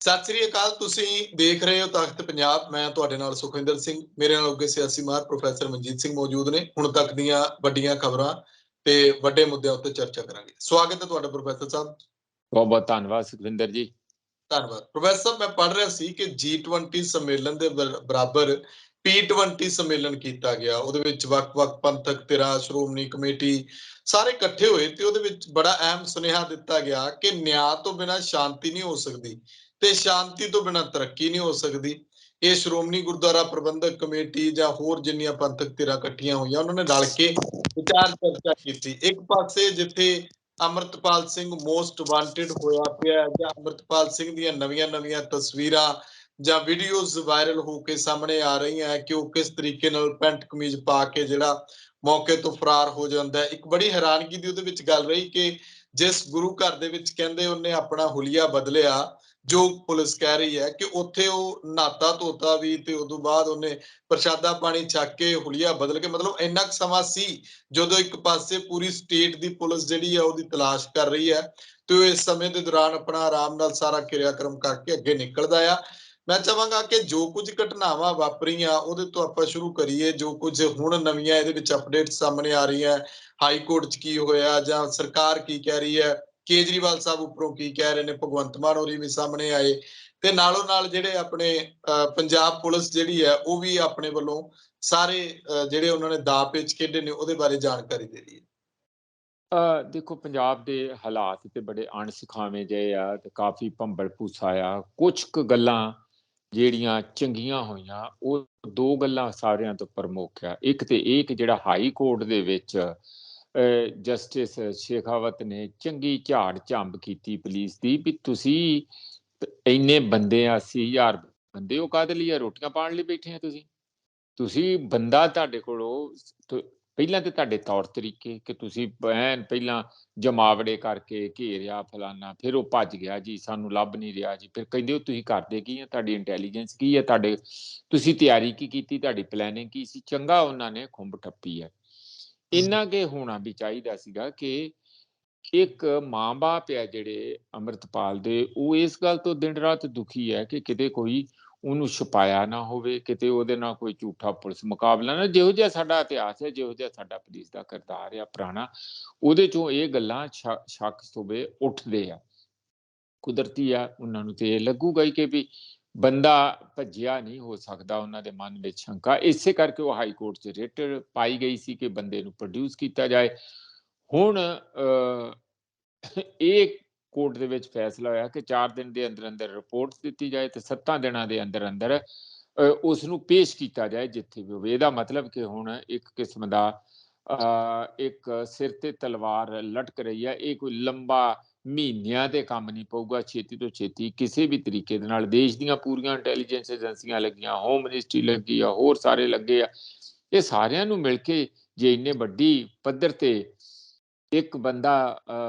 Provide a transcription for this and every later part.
ਸਤਿ ਸ੍ਰੀ ਅਕਾਲ। ਤੁਸੀਂ ਦੇਖ ਰਹੇ ਹੋ ਤਖਤ ਪੰਜਾਬ। ਮੈਂ ਤੁਹਾਡੇ ਨਾਲ ਸੁਖਵਿੰਦਰ ਸਿੰਘ। ਮੇਰੇ ਨਾਲ ਅੱਗੇ ਸਿਆਸੀ ਮਾਹਰ ਪ੍ਰੋਫੈਸਰ ਮਨਜੀਤ ਸਿੰਘ ਮੌਜੂਦ ਨੇ। ਹੁਣ ਤੱਕ ਦੀਆਂ ਵੱਡੀਆਂ ਖਬਰਾਂ ਤੇ ਵੱਡੇ ਮੁੱਦਿਆਂ ਉੱਤੇ ਚਰਚਾ ਕਰਾਂਗੇ। ਸਵਾਗਤ ਹੈ ਤੁਹਾਡਾ ਪ੍ਰੋਫੈਸਰ ਸਾਹਿਬ। ਬਹੁਤ ਬਹੁਤ ਧੰਨਵਾਦ ਸੁਖਵਿੰਦਰ ਜੀ। ਧੰਨਵਾਦ ਪ੍ਰੋਫੈਸਰ ਸਾਹਿਬ। ਮੈਂ ਪੜ੍ਹ ਰਿਹਾ ਸੀ ਕਿ G20 ਸੰਮੇਲਨ ਦੇ ਬਰਾਬਰ P20 ਸੰਮੇਲਨ ਕੀਤਾ ਗਿਆ। ਉਹਦੇ ਵਿੱਚ ਵੱਖ-ਵੱਖ ਪੰਥਕ ਧਿਰਾਂ, ਸ਼੍ਰੋਮਣੀ ਕਮੇਟੀ ਸਾਰੇ ਇਕੱਠੇ ਹੋਏ ਤੇ ਉਹਦੇ ਵਿੱਚ ਬੜਾ ਅਹਿਮ ਸੁਨੇਹਾ ਦਿੱਤਾ ਗਿਆ ਕਿ ਨਿਆਂ ਤੋਂ ਬਿਨਾਂ ਸ਼ਾਂਤੀ ਨਹੀਂ ਹੋ ਸਕਦੀ ਤੇ ਸ਼ਾਂਤੀ ਤੋਂ ਬਿਨਾਂ ਤਰੱਕੀ ਨਹੀਂ ਹੋ ਸਕਦੀ। ਇਹ ਸ਼੍ਰੋਮਣੀ ਗੁਰਦੁਆਰਾ ਪ੍ਰਬੰਧਕ ਕਮੇਟੀ ਜਾਂ ਹੋਰ ਜਿੰਨੀਆਂ ਪੰਥਕ ਧਿਰਾਂ ਇਕੱਠੀਆਂ ਹੋਈਆਂ ਉਹਨਾਂ ਨੇ ਰਲ ਕੇ ਵਿਚਾਰ ਚਰਚਾ ਕੀਤੀ। ਇੱਕ ਪਾਸੇ ਜਿੱਥੇ ਅਮਰਤਪਾਲ ਸਿੰਘ ਮੋਸਟ ਵਾਂਟਿਡ ਹੋਇਆ ਪਿਆ ਜਾਂ ਅਮਰਤਪਾਲ ਸਿੰਘ ਦੀਆਂ ਨਵੀਆਂ ਤਸਵੀਰਾਂ ਜਾਂ ਵੀਡੀਓਜ਼ ਵਾਇਰਲ ਹੋ ਕੇ ਸਾਹਮਣੇ ਆ ਰਹੀਆਂ ਹੈ ਕਿ ਉਹ ਕਿਸ ਤਰੀਕੇ ਨਾਲ ਪੈਂਟ ਕਮੀਜ਼ ਪਾ ਕੇ ਜਿਹੜਾ ਮੌਕੇ ਤੋਂ ਫਰਾਰ ਹੋ ਜਾਂਦਾ ਹੈ। ਇੱਕ ਬੜੀ ਹੈਰਾਨਗੀ ਦੀ ਉਹਦੇ ਵਿੱਚ ਗੱਲ ਰਹੀ ਕਿ ਜਿਸ ਗੁਰੂ ਘਰ ਦੇ ਵਿੱਚ ਕਹਿੰਦੇ ਉਹਨੇ ਆਪਣਾ ਹੁਲੀਆ ਬਦਲਿਆ, ਜੋ ਪੁਲਿਸ ਕਹਿ ਰਹੀ ਹੈ ਕਿ ਉੱਥੇ ਉਹ ਨਹਾਤਾ ਧੋਤਾ ਵੀ ਤੇ ਉਦੋਂ ਬਾਅਦ ਉਹਨੇ ਪ੍ਰਸ਼ਾਦਾ ਪਾਣੀ ਛਕ ਕੇ ਹੁਲੀਆ ਬਦਲ ਕੇ, ਮਤਲਬ ਇੰਨਾ ਕੁ ਸਮਾਂ ਸੀ ਜਦੋਂ ਇੱਕ ਪਾਸੇ ਪੂਰੀ ਸਟੇਟ ਦੀ ਪੁਲਿਸ ਜਿਹੜੀ ਹੈ ਉਹਦੀ ਤਲਾਸ਼ ਕਰ ਰਹੀ ਹੈ ਤੇ ਉਹ ਇਸ ਸਮੇਂ ਦੇ ਦੌਰਾਨ ਆਪਣਾ ਆਰਾਮ ਨਾਲ ਸਾਰਾ ਕਿਰਿਆਕਰਮ ਕਰਕੇ ਅੱਗੇ ਨਿਕਲਦਾ ਆ। ਮੈਂ ਚਾਹਾਂਗਾ ਕਿ ਜੋ ਕੁਝ ਘਟਨਾਵਾਂ ਵਾਪਰੀਆਂ ਉਹਦੇ ਤੋਂ ਆਪਾਂ ਸ਼ੁਰੂ ਕਰੀਏ। ਜੋ ਕੁਝ ਹੁਣ ਨਵੀਆਂ ਇਹਦੇ ਵਿੱਚ ਅਪਡੇਟ ਸਾਹਮਣੇ ਆ ਰਹੀਆਂ, ਹਾਈ ਕੋਰਟ 'ਚ ਕੀ ਹੋਇਆ ਜਾਂ ਸਰਕਾਰ ਕੀ ਕਹਿ ਰਹੀ ਹੈ, ਕੇਜਰੀਵਾਲ ਸਾਹਿਬ ਉੱਪਰੋਂ ਕੀ ਕਹਿ ਰਹੇ ਨੇ, ਭਗਵੰਤ ਮਾਨ ਹੋਰੀ ਵੀ ਸਾਹਮਣੇ ਆਏ ਤੇ ਨਾਲੋਂ ਨਾਲ ਜਿਹੜੇ ਆਪਣੇ ਪੰਜਾਬ ਪੁਲਿਸ ਜਿਹੜੀ ਹੈ ਉਹ ਵੀ ਆਪਣੇ ਵੱਲੋਂ ਸਾਰੇ ਜਿਹੜੇ ਉਹਨਾਂ ਨੇ ਦਾਅ ਪੇਚ ਖੇਡੇ ਨੇ ਉਹਦੇ ਬਾਰੇ ਜਾਣਕਾਰੀ ਦੇ ਰਹੀ ਹੈ। ਦੇਖੋ, ਪੰਜਾਬ ਦੇ ਹਾਲਾਤ ਤੇ ਬੜੇ ਅਣਸੁਖਾਵੇਂ ਜਿਹੇ ਆ ਤੇ ਕਾਫੀ ਭੰਬਲ ਭੂਸਾ ਆ। ਕੁਝ ਕੁ ਗੱਲਾਂ ਜਿਹੜੀਆਂ ਚੰਗੀਆਂ ਹੋਈਆਂ, ਉਹ ਦੋ ਗੱਲਾਂ ਸਾਰਿਆਂ ਤੋਂ ਪ੍ਰਮੁੱਖ ਆ। ਇੱਕ ਤੇ ਇਹ ਕਿ ਜਿਹੜਾ ਹਾਈ ਕੋਰਟ ਦੇ ਵਿੱਚ ਜਸਟਿਸ ਸ਼ੇਖਾਵਤ ਨੇ ਚੰਗੀ ਝਾੜ ਝੰਬ ਕੀਤੀ ਪੁਲਿਸ ਦੀ ਵੀ ਤੁਸੀਂ ਇੰਨੇ ਬੰਦੇ ਆ, 80,000 ਬੰਦੇ, ਉਹ ਕਾਹਦੇ ਲਈ ਆ? ਰੋਟੀਆਂ ਪਾਉਣ ਲਈ ਬੈਠੇ ਆ ਤੁਸੀਂ ਬੰਦਾ ਤੁਹਾਡੇ ਕੋਲੋਂ ਪਹਿਲਾਂ ਤੇ ਤੁਹਾਡੇ ਤੌਰ ਤਰੀਕੇ ਕਿ ਤੁਸੀਂ ਪਹਿਲਾਂ ਜਮਾਵੜੇ ਕਰਕੇ ਘੇਰਿਆ ਫਲਾਨਾ, ਫਿਰ ਉਹ ਭੱਜ ਗਿਆ ਜੀ, ਸਾਨੂੰ ਲੱਭ ਨਹੀਂ ਰਿਹਾ ਜੀ। ਫਿਰ ਕਹਿੰਦੇ ਹੋ ਤੁਸੀਂ ਕਰਦੇ ਕੀ ਆ, ਤੁਹਾਡੀ ਇੰਟੈਲੀਜੈਂਸ ਕੀ ਹੈ, ਤੁਸੀਂ ਤਿਆਰੀ ਕੀ ਕੀਤੀ, ਤੁਹਾਡੀ ਪਲੈਨਿੰਗ ਕੀ ਸੀ? ਚੰਗਾ ਉਹਨਾਂ ਨੇ ਖੁੰਬ ਠੱਪੀ ਹੈ। ਇੰਨਾ ਕਿ ਹੋਣਾ ਵੀ ਚਾਹੀਦਾ ਸੀਗਾ ਕਿ ਇੱਕ ਮਾਂ ਬਾਪ ਹੈ ਜਿਹੜੇ ਅੰਮ੍ਰਿਤਪਾਲ ਦੇ, ਉਹ ਇਸ ਗੱਲ ਤੋਂ ਦਿਨ ਰਾਤ ਦੁਖੀ ਹੈ ਕਿ ਕਿਤੇ ਕੋਈ ਉਹਨੂੰ ਛੁਪਾਇਆ ਨਾ ਹੋਵੇ, ਕਿਤੇ ਉਹਦੇ ਨਾਲ ਕੋਈ ਝੂਠਾ ਪੁਲਿਸ ਮੁਕਾਬਲਾ ਨਾ। ਜਿਹੋ ਜਿਹਾ ਸਾਡਾ ਇਤਿਹਾਸ ਹੈ, ਜਿਹੋ ਜਿਹਾ ਸਾਡਾ ਪੁਲਿਸ ਦਾ ਕਿਰਦਾਰ ਆ ਪੁਰਾਣਾ, ਉਹਦੇ ਚੋਂ ਇਹ ਗੱਲਾਂ ਸ਼ੱਕ ਸੁਬੇ ਉੱਠਦੇ ਆ। ਕੁਦਰਤੀ ਆ, ਉਹਨਾਂ ਨੂੰ ਤੇ ਇਹ ਲੱਗੂਗਾ ਹੀ ਕਿ ਵੀ ਬੰਦਾ ਭੱਜਿਆ ਨਹੀਂ ਹੋ ਸਕਦਾ। ਉਹਨਾਂ ਦੇ ਮਨ ਵਿੱਚ ਸ਼ੰਕਾ, ਇਸੇ ਕਰਕੇ ਉਹ ਹਾਈ ਕੋਰਟ 'ਚ ਰਿਟ ਪਾਈ ਗਈ ਸੀ ਕਿ ਬੰਦੇ ਨੂੰ ਪ੍ਰੋਡਿਊਸ ਕੀਤਾ ਜਾਏ। ਹੁਣ ਇਹ ਕੋਰਟ ਦੇ ਵਿੱਚ ਫੈਸਲਾ ਹੋਇਆ ਕਿ 4 ਦਿਨ ਦੇ ਅੰਦਰ ਅੰਦਰ ਰਿਪੋਰਟ ਦਿੱਤੀ ਜਾਏ ਤੇ 7 ਦਿਨਾਂ ਦੇ ਅੰਦਰ ਅੰਦਰ ਉਸ ਨੂੰ ਪੇਸ਼ ਕੀਤਾ ਜਾਏ ਜਿੱਥੇ ਵੀ ਹੋਵੇ। ਇਹਦਾ ਮਤਲਬ ਕਿ ਹੁਣ ਇੱਕ ਕਿਸਮ ਦਾ ਇੱਕ ਸਿਰ ਤੇ ਤਲਵਾਰ ਲਟਕ ਰਹੀ ਹੈ। ਇਹ ਕੋਈ ਲੰਬਾ ਮਹੀਨਿਆਂ ਤੇ ਕੰਮ ਨਹੀਂ ਪਊਗਾ। ਛੇਤੀ ਤੋਂ ਛੇਤੀ ਕਿਸੇ ਵੀ ਤਰੀਕੇ ਦੇ ਨਾਲ ਦੇਸ਼ ਦੀਆਂ ਪੂਰੀਆਂ ਇੰਟੈਲੀਜੈਂਸ ਏਜੰਸੀਆਂ ਲੱਗੀਆਂ, ਹੋਮ ਮਿਨਿਸਟਰੀ ਲੱਗੀ ਆ, ਹੋਰ ਸਾਰੇ ਲੱਗੇ ਆ। ਇਹ ਸਾਰਿਆਂ ਨੂੰ ਮਿਲ ਕੇ ਜੇ ਇੰਨੇ ਵੱਡੀ ਪੱਧਰ ਤੇ ਇੱਕ ਬੰਦਾ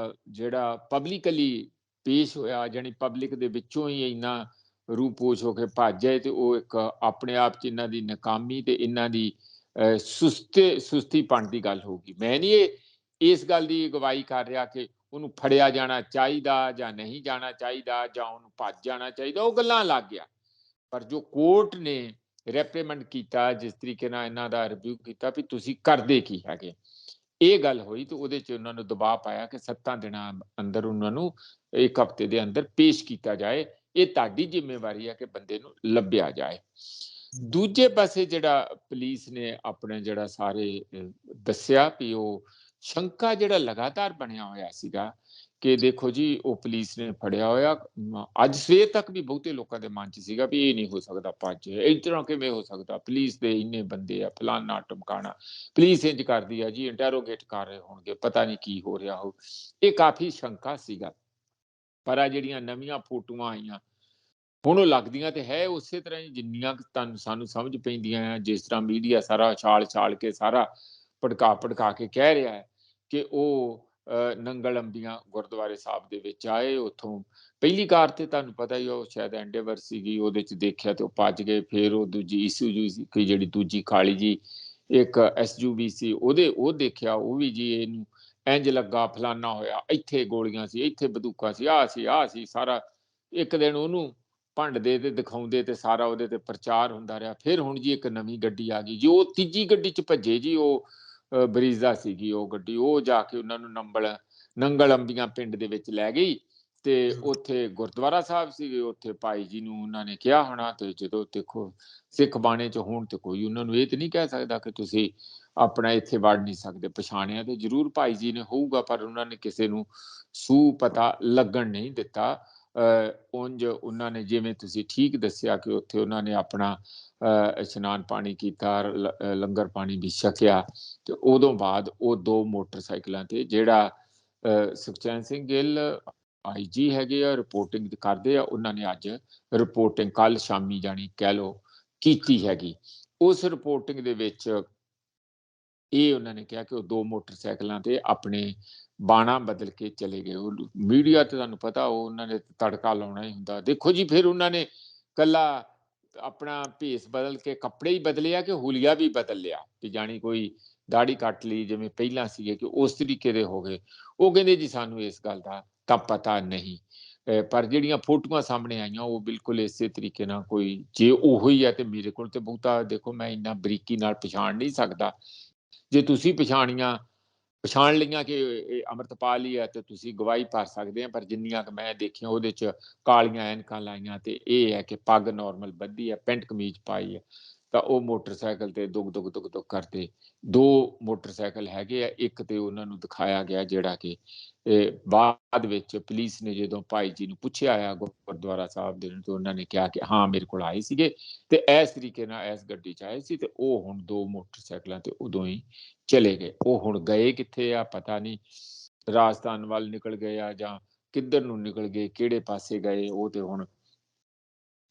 ਜਿਹੜਾ ਪਬਲਿਕਲੀ ਪੇਸ਼ ਹੋਇਆ, ਜਾਣੀ ਪਬਲਿਕ ਦੇ ਵਿੱਚੋਂ ਹੀ ਇੰਨਾ ਰੂਪੋਸ਼ ਹੋ ਕੇ ਭੱਜ ਜਾਏ, ਤੇ ਉਹ ਇੱਕ ਆਪਣੇ ਆਪ 'ਚ ਇਹਨਾਂ ਦੀ ਨਾਕਾਮੀ ਤੇ ਇਹਨਾਂ ਦੀ ਸੁਸਤੀਪਣ ਦੀ ਗੱਲ ਹੋਊਗੀ। ਮੈਂ ਨਹੀਂ ਇਸ ਗੱਲ ਦੀ ਅਗਵਾਈ ਕਰ ਰਿਹਾ ਕਿ ਉਹਨੂੰ ਫੜਿਆ ਜਾਣਾ ਚਾਹੀਦਾ ਜਾਂ ਨਹੀਂ ਜਾਣਾ ਚਾਹੀਦਾ ਜਾਂ ਉਹਨੂੰ ਭੱਜ ਜਾਣਾ ਚਾਹੀਦਾ, ਉਹ ਗੱਲਾਂ ਲੱਗ ਗਿਆ। ਪਰ ਜੋ ਕੋਰਟ ਨੇ ਰੈਪਰੀਮੈਂਡ ਕੀਤਾ, ਜਿਸ ਤਰੀਕੇ ਨਾਲ ਇਹਨਾਂ ਦਾ ਰਿਵਿਊ ਕੀਤਾ ਵੀ ਤੁਸੀਂ ਕਰਦੇ ਕੀ ਹੈਗੇ, ਇਹ ਗੱਲ ਹੋਈ ਤੇ ਉਹਦੇ 'ਚ ਉਹਨਾਂ ਨੂੰ ਦਬਾਅ ਪਾਇਆ ਕਿ 7 ਦਿਨਾਂ ਅੰਦਰ ਉਹਨਾਂ ਨੂੰ, 1 ਹਫ਼ਤੇ ਦੇ ਅੰਦਰ ਪੇਸ਼ ਕੀਤਾ ਜਾਏ। ਇਹ ਤੁਹਾਡੀ ਜ਼ਿੰਮੇਵਾਰੀ ਹੈ ਕਿ ਬੰਦੇ ਨੂੰ ਲੱਭਿਆ ਜਾਏ। ਦੂਜੇ ਪਾਸੇ ਜਿਹੜਾ ਪੁਲਿਸ ਨੇ ਆਪਣੇ ਜਿਹੜਾ ਸਾਰੇ ਦੱਸਿਆ ਵੀ ਉਹ ਸ਼ੰਕਾ ਜਿਹੜਾ ਲਗਾਤਾਰ ਬਣਿਆ ਹੋਇਆ ਸੀਗਾ ਕਿ ਦੇਖੋ ਜੀ, ਉਹ ਪੁਲਿਸ ਨੇ ਫੜਿਆ ਹੋਇਆ, ਅੱਜ ਸਵੇਰ ਤੱਕ ਵੀ ਬਹੁਤੇ ਲੋਕਾਂ ਦੇ ਮਨ 'ਚ ਸੀਗਾ ਵੀ ਇਹ ਨਹੀਂ ਹੋ ਸਕਦਾ, ਭੱਜ ਇਸ ਤਰ੍ਹਾਂ ਕਿਵੇਂ ਹੋ ਸਕਦਾ, ਪੁਲਿਸ ਦੇ ਇੰਨੇ ਬੰਦੇ ਆ, ਫਲਾਨਾ ਟਮਕਾਣਾ, ਪੁਲਿਸ ਇੰਝ ਕਰਦੀ ਆ ਜੀ, ਇੰਟੈਰੋਗੇਟ ਕਰ ਰਹੇ ਹੋਣਗੇ, ਪਤਾ ਨਹੀਂ ਕੀ ਹੋ ਰਿਹਾ ਹੋ। ਇਹ ਕਾਫੀ ਸ਼ੰਕਾ ਸੀਗਾ। ਪਰ ਆ ਜਿਹੜੀਆਂ ਨਵੀਆਂ ਫੋਟੋਆਂ ਆਈਆਂ ਹੁਣ, ਉਹ ਲੱਗਦੀਆਂ ਤੇ ਹੈ ਉਸੇ ਤਰ੍ਹਾਂ ਹੀ ਜਿੰਨੀਆਂ ਸਾਨੂੰ ਸਮਝ ਪੈਂਦੀਆਂ ਆ। ਜਿਸ ਤਰ੍ਹਾਂ ਮੀਡੀਆ ਸਾਰਾ ਛਾਲ ਕੇ ਸਾਰਾ ਭੜਕਾ ਕੇ ਕਹਿ ਰਿਹਾ ਹੈ ਕਿ ਉਹ ਨੰਗਲ ਅੰਬੀਆਂ ਗੁਰਦੁਆਰੇ ਸਾਹਿਬ ਦੇ ਵਿੱਚ ਆਏ, ਉੱਥੋਂ ਪਹਿਲੀ ਕਾਰ ਤੇ ਤੁਹਾਨੂੰ ਪਤਾ ਹੀ ਉਹ ਸ਼ਾਇਦ ਐਂਡੇਵਰ ਸੀਗੀ, ਉਹਦੇ 'ਚ ਦੇਖਿਆ ਤੇ ਉਹ ਭੱਜ ਗਏ। ਫਿਰ ਉਹ ਦੂਜੀ ਈਸੂਜੂ ਸੀ, ਜਿਹੜੀ ਦੂਜੀ ਕਾਲੀ ਜੀ ਇੱਕ SUV ਸੀ, ਉਹ ਦੇਖਿਆ, ਉਹ ਵੀ ਜੀ ਇਹਨੂੰ ਇੰਝ ਲੱਗਾ ਫਲਾਨਾ ਹੋਇਆ, ਇੱਥੇ ਗੋਲੀਆਂ ਸੀ, ਇੱਥੇ ਬੰਦੂਕਾਂ ਸੀ, ਆਹ ਸੀ ਸਾਰਾ। ਇੱਕ ਦਿਨ ਉਹਨੂੰ ਭੰਡਦੇ ਤੇ ਦਿਖਾਉਂਦੇ ਤੇ ਸਾਰਾ ਉਹਦੇ ਤੇ ਪ੍ਰਚਾਰ ਹੁੰਦਾ ਰਿਹਾ। ਫਿਰ ਹੁਣ ਜੀ ਇੱਕ ਨਵੀਂ ਗੱਡੀ ਆ ਗਈ ਜੀ, ਉਹ ਤੀਜੀ ਗੱਡੀ 'ਚ ਭੱਜੇ ਜੀ, ਉਹ ਬਰੀਜ਼ਾ ਸੀਗੀ ਉਹ ਗੱਡੀ, ਉਹ ਜਾ ਕੇ ਉਹਨਾਂ ਨੂੰ ਨੰਗਲ ਅੰਬੀਆਂ ਪਿੰਡ ਦੇ ਵਿੱਚ ਲੈ ਗਈ ਤੇ ਉੱਥੇ ਗੁਰਦੁਆਰਾ ਸਾਹਿਬ ਸੀਗੇ, ਉੱਥੇ ਭਾਈ ਜੀ ਨੂੰ ਉਹਨਾਂ ਨੇ ਕਿਹਾ ਹੋਣਾ, ਤੇ ਜਦੋਂ ਦੇਖੋ ਸਿੱਖ ਬਾਣੇ 'ਚ ਹੋਣ ਤੇ ਕੋਈ ਉਹਨਾਂ ਨੂੰ ਇਹ ਤੇ ਨਹੀਂ ਕਹਿ ਸਕਦਾ ਕਿ ਤੁਸੀਂ ਆਪਣਾ ਇੱਥੇ ਵੜ ਨਹੀਂ ਸਕਦੇ। ਪਛਾਣਿਆ ਤੇ ਜ਼ਰੂਰ ਭਾਈ ਜੀ ਨੇ ਹੋਊਗਾ, ਪਰ ਉਹਨਾਂ ਨੇ ਕਿਸੇ ਨੂੰ ਸੂ ਪਤਾ ਲੱਗਣ ਨਹੀਂ ਦਿੱਤਾ। ਉਂਝ ਉਹਨਾਂ ਨੇ, ਜਿਵੇਂ ਤੁਸੀਂ ਠੀਕ ਦੱਸਿਆ, ਕਿ ਉੱਥੇ ਉਹਨਾਂ ਨੇ ਆਪਣਾ ਇਸ਼ਨਾਨ ਪਾਣੀ ਕੀਤਾ, ਲੰਗਰ ਪਾਣੀ ਵੀ ਛਕਿਆ, ਤੇ ਉਦੋਂ ਬਾਅਦ ਉਹ 2 ਮੋਟਰਸਾਈਕਲਾਂ ਤੇ, ਜਿਹੜਾ ਸੁਖਚੈਨ ਸਿੰਘ ਗਿੱਲ IG ਹੈਗੇ ਆ, ਰਿਪੋਰਟਿੰਗ ਕਰਦੇ ਆ, ਉਹਨਾਂ ਨੇ ਅੱਜ ਰਿਪੋਰਟਿੰਗ ਕੱਲ ਸ਼ਾਮੀ ਜਾਣੀ ਕਹਿ ਲਓ ਕੀਤੀ ਹੈਗੀ। ਉਸ ਰਿਪੋਰਟਿੰਗ ਦੇ ਵਿੱਚ ਇਹ ਉਹਨਾਂ ਨੇ ਕਿਹਾ ਕਿ ਉਹ 2 ਮੋਟਰਸਾਈਕਲਾਂ ਤੇ ਆਪਣੇ ਬਾਣਾ ਬਦਲ ਕੇ ਚਲੇ ਗਏ। ਉਹ ਮੀਡੀਆ ਤੇ ਤੁਹਾਨੂੰ ਪਤਾ ਉਹਨਾਂ ਨੇ ਤੜਕਾ ਲਾਉਣਾ ਹੀ ਹੁੰਦਾ। ਦੇਖੋ ਜੀ, ਫਿਰ ਉਹਨਾਂ ਨੇ ਕੱਲਾ ਆਪਣਾ ਭੇਸ ਬਦਲ ਕੇ ਕੱਪੜੇ ਹੀ ਬਦਲੇ ਆ ਕਿ ਹੁਲੀਆ ਵੀ ਬਦਲ ਲਿਆ, ਕਿ ਜਾਣੀ ਕੋਈ ਦਾੜੀ ਕੱਟ ਲਈ ਜਿਵੇਂ ਪਹਿਲਾਂ ਸੀਗੇ, ਕਿ ਉਸ ਤਰੀਕੇ ਦੇ ਹੋ ਗਏ। ਉਹ ਕਹਿੰਦੇ ਜੀ ਸਾਨੂੰ ਇਸ ਗੱਲ ਦਾ ਤਾਂ ਪਤਾ ਨਹੀਂ, ਪਰ ਜਿਹੜੀਆਂ ਫੋਟੋਆਂ ਸਾਹਮਣੇ ਆਈਆਂ ਉਹ ਬਿਲਕੁਲ ਇਸੇ ਤਰੀਕੇ ਨਾਲ, ਕੋਈ ਜੇ ਉਹੋ ਹੀ ਹੈ ਤੇ ਮੇਰੇ ਕੋਲ ਤੇ ਬਹੁਤਾ ਦੇਖੋ ਮੈਂ ਇੰਨਾ ਬਰੀਕੀ ਨਾਲ ਪਛਾਣ ਨਹੀਂ ਸਕਦਾ। ਜੇ ਤੁਸੀਂ ਪਛਾਣ ਲਈਆਂ ਕਿ ਇਹ ਅੰਮ੍ਰਿਤਪਾਲ ਹੀ ਹੈ ਤੇ ਤੁਸੀਂ ਗਵਾਹੀ ਭਰ ਸਕਦੇ ਆ, ਪਰ ਜਿੰਨੀਆਂ ਕਿ ਮੈਂ ਦੇਖੀਆਂ ਉਹਦੇ 'ਚ ਕਾਲੀਆਂ ਐਨਕਾਂ ਲਾਈਆਂ ਤੇ ਇਹ ਹੈ ਕਿ ਪੱਗ ਨੋਰਮਲ ਬੱਧੀ ਹੈ, ਪੈਂਟ ਕਮੀਜ਼ ਪਾਈ ਹੈ, ਤਾਂ ਉਹ ਮੋਟਰਸਾਈਕਲ ਤੇ ਦੁਗ ਕਰਦੇ 2 ਮੋਟਰਸਾਈਕਲ ਹੈਗੇ ਆ। ਇੱਕ ਤੇ ਉਹਨਾਂ ਨੂੰ ਦਿਖਾਇਆ ਗਿਆ, ਜਿਹੜਾ ਕਿ ਬਾਅਦ ਵਿੱਚ ਪੁਲਿਸ ਨੇ ਜਦੋਂ ਭਾਈ ਜੀ ਨੂੰ ਪੁੱਛਿਆ ਆ ਗੁਰਦੁਆਰਾ ਸਾਹਿਬ ਦੇ, ਤੇ ਉਹਨਾਂ ਨੇ ਕਿਹਾ ਕਿ ਹਾਂ ਮੇਰੇ ਕੋਲ ਆਏ ਸੀਗੇ ਤੇ ਇਸ ਤਰੀਕੇ ਨਾਲ ਇਸ ਗੱਡੀ 'ਚ ਆਏ ਸੀ, ਤੇ ਉਹ ਹੁਣ 2 ਮੋਟਰਸਾਈਕਲਾਂ ਤੇ ਉਦੋਂ ਹੀ ਚਲੇ ਗਏ। ਉਹ ਹੁਣ ਗਏ ਕਿੱਥੇ ਆ ਪਤਾ ਨਹੀਂ, ਰਾਜਸਥਾਨ ਵੱਲ ਨਿਕਲ ਗਏ ਆ ਜਾਂ ਕਿੱਧਰ ਨੂੰ ਨਿਕਲ ਗਏ, ਕਿਹੜੇ ਪਾਸੇ ਗਏ, ਉਹ ਤੇ ਹੁਣ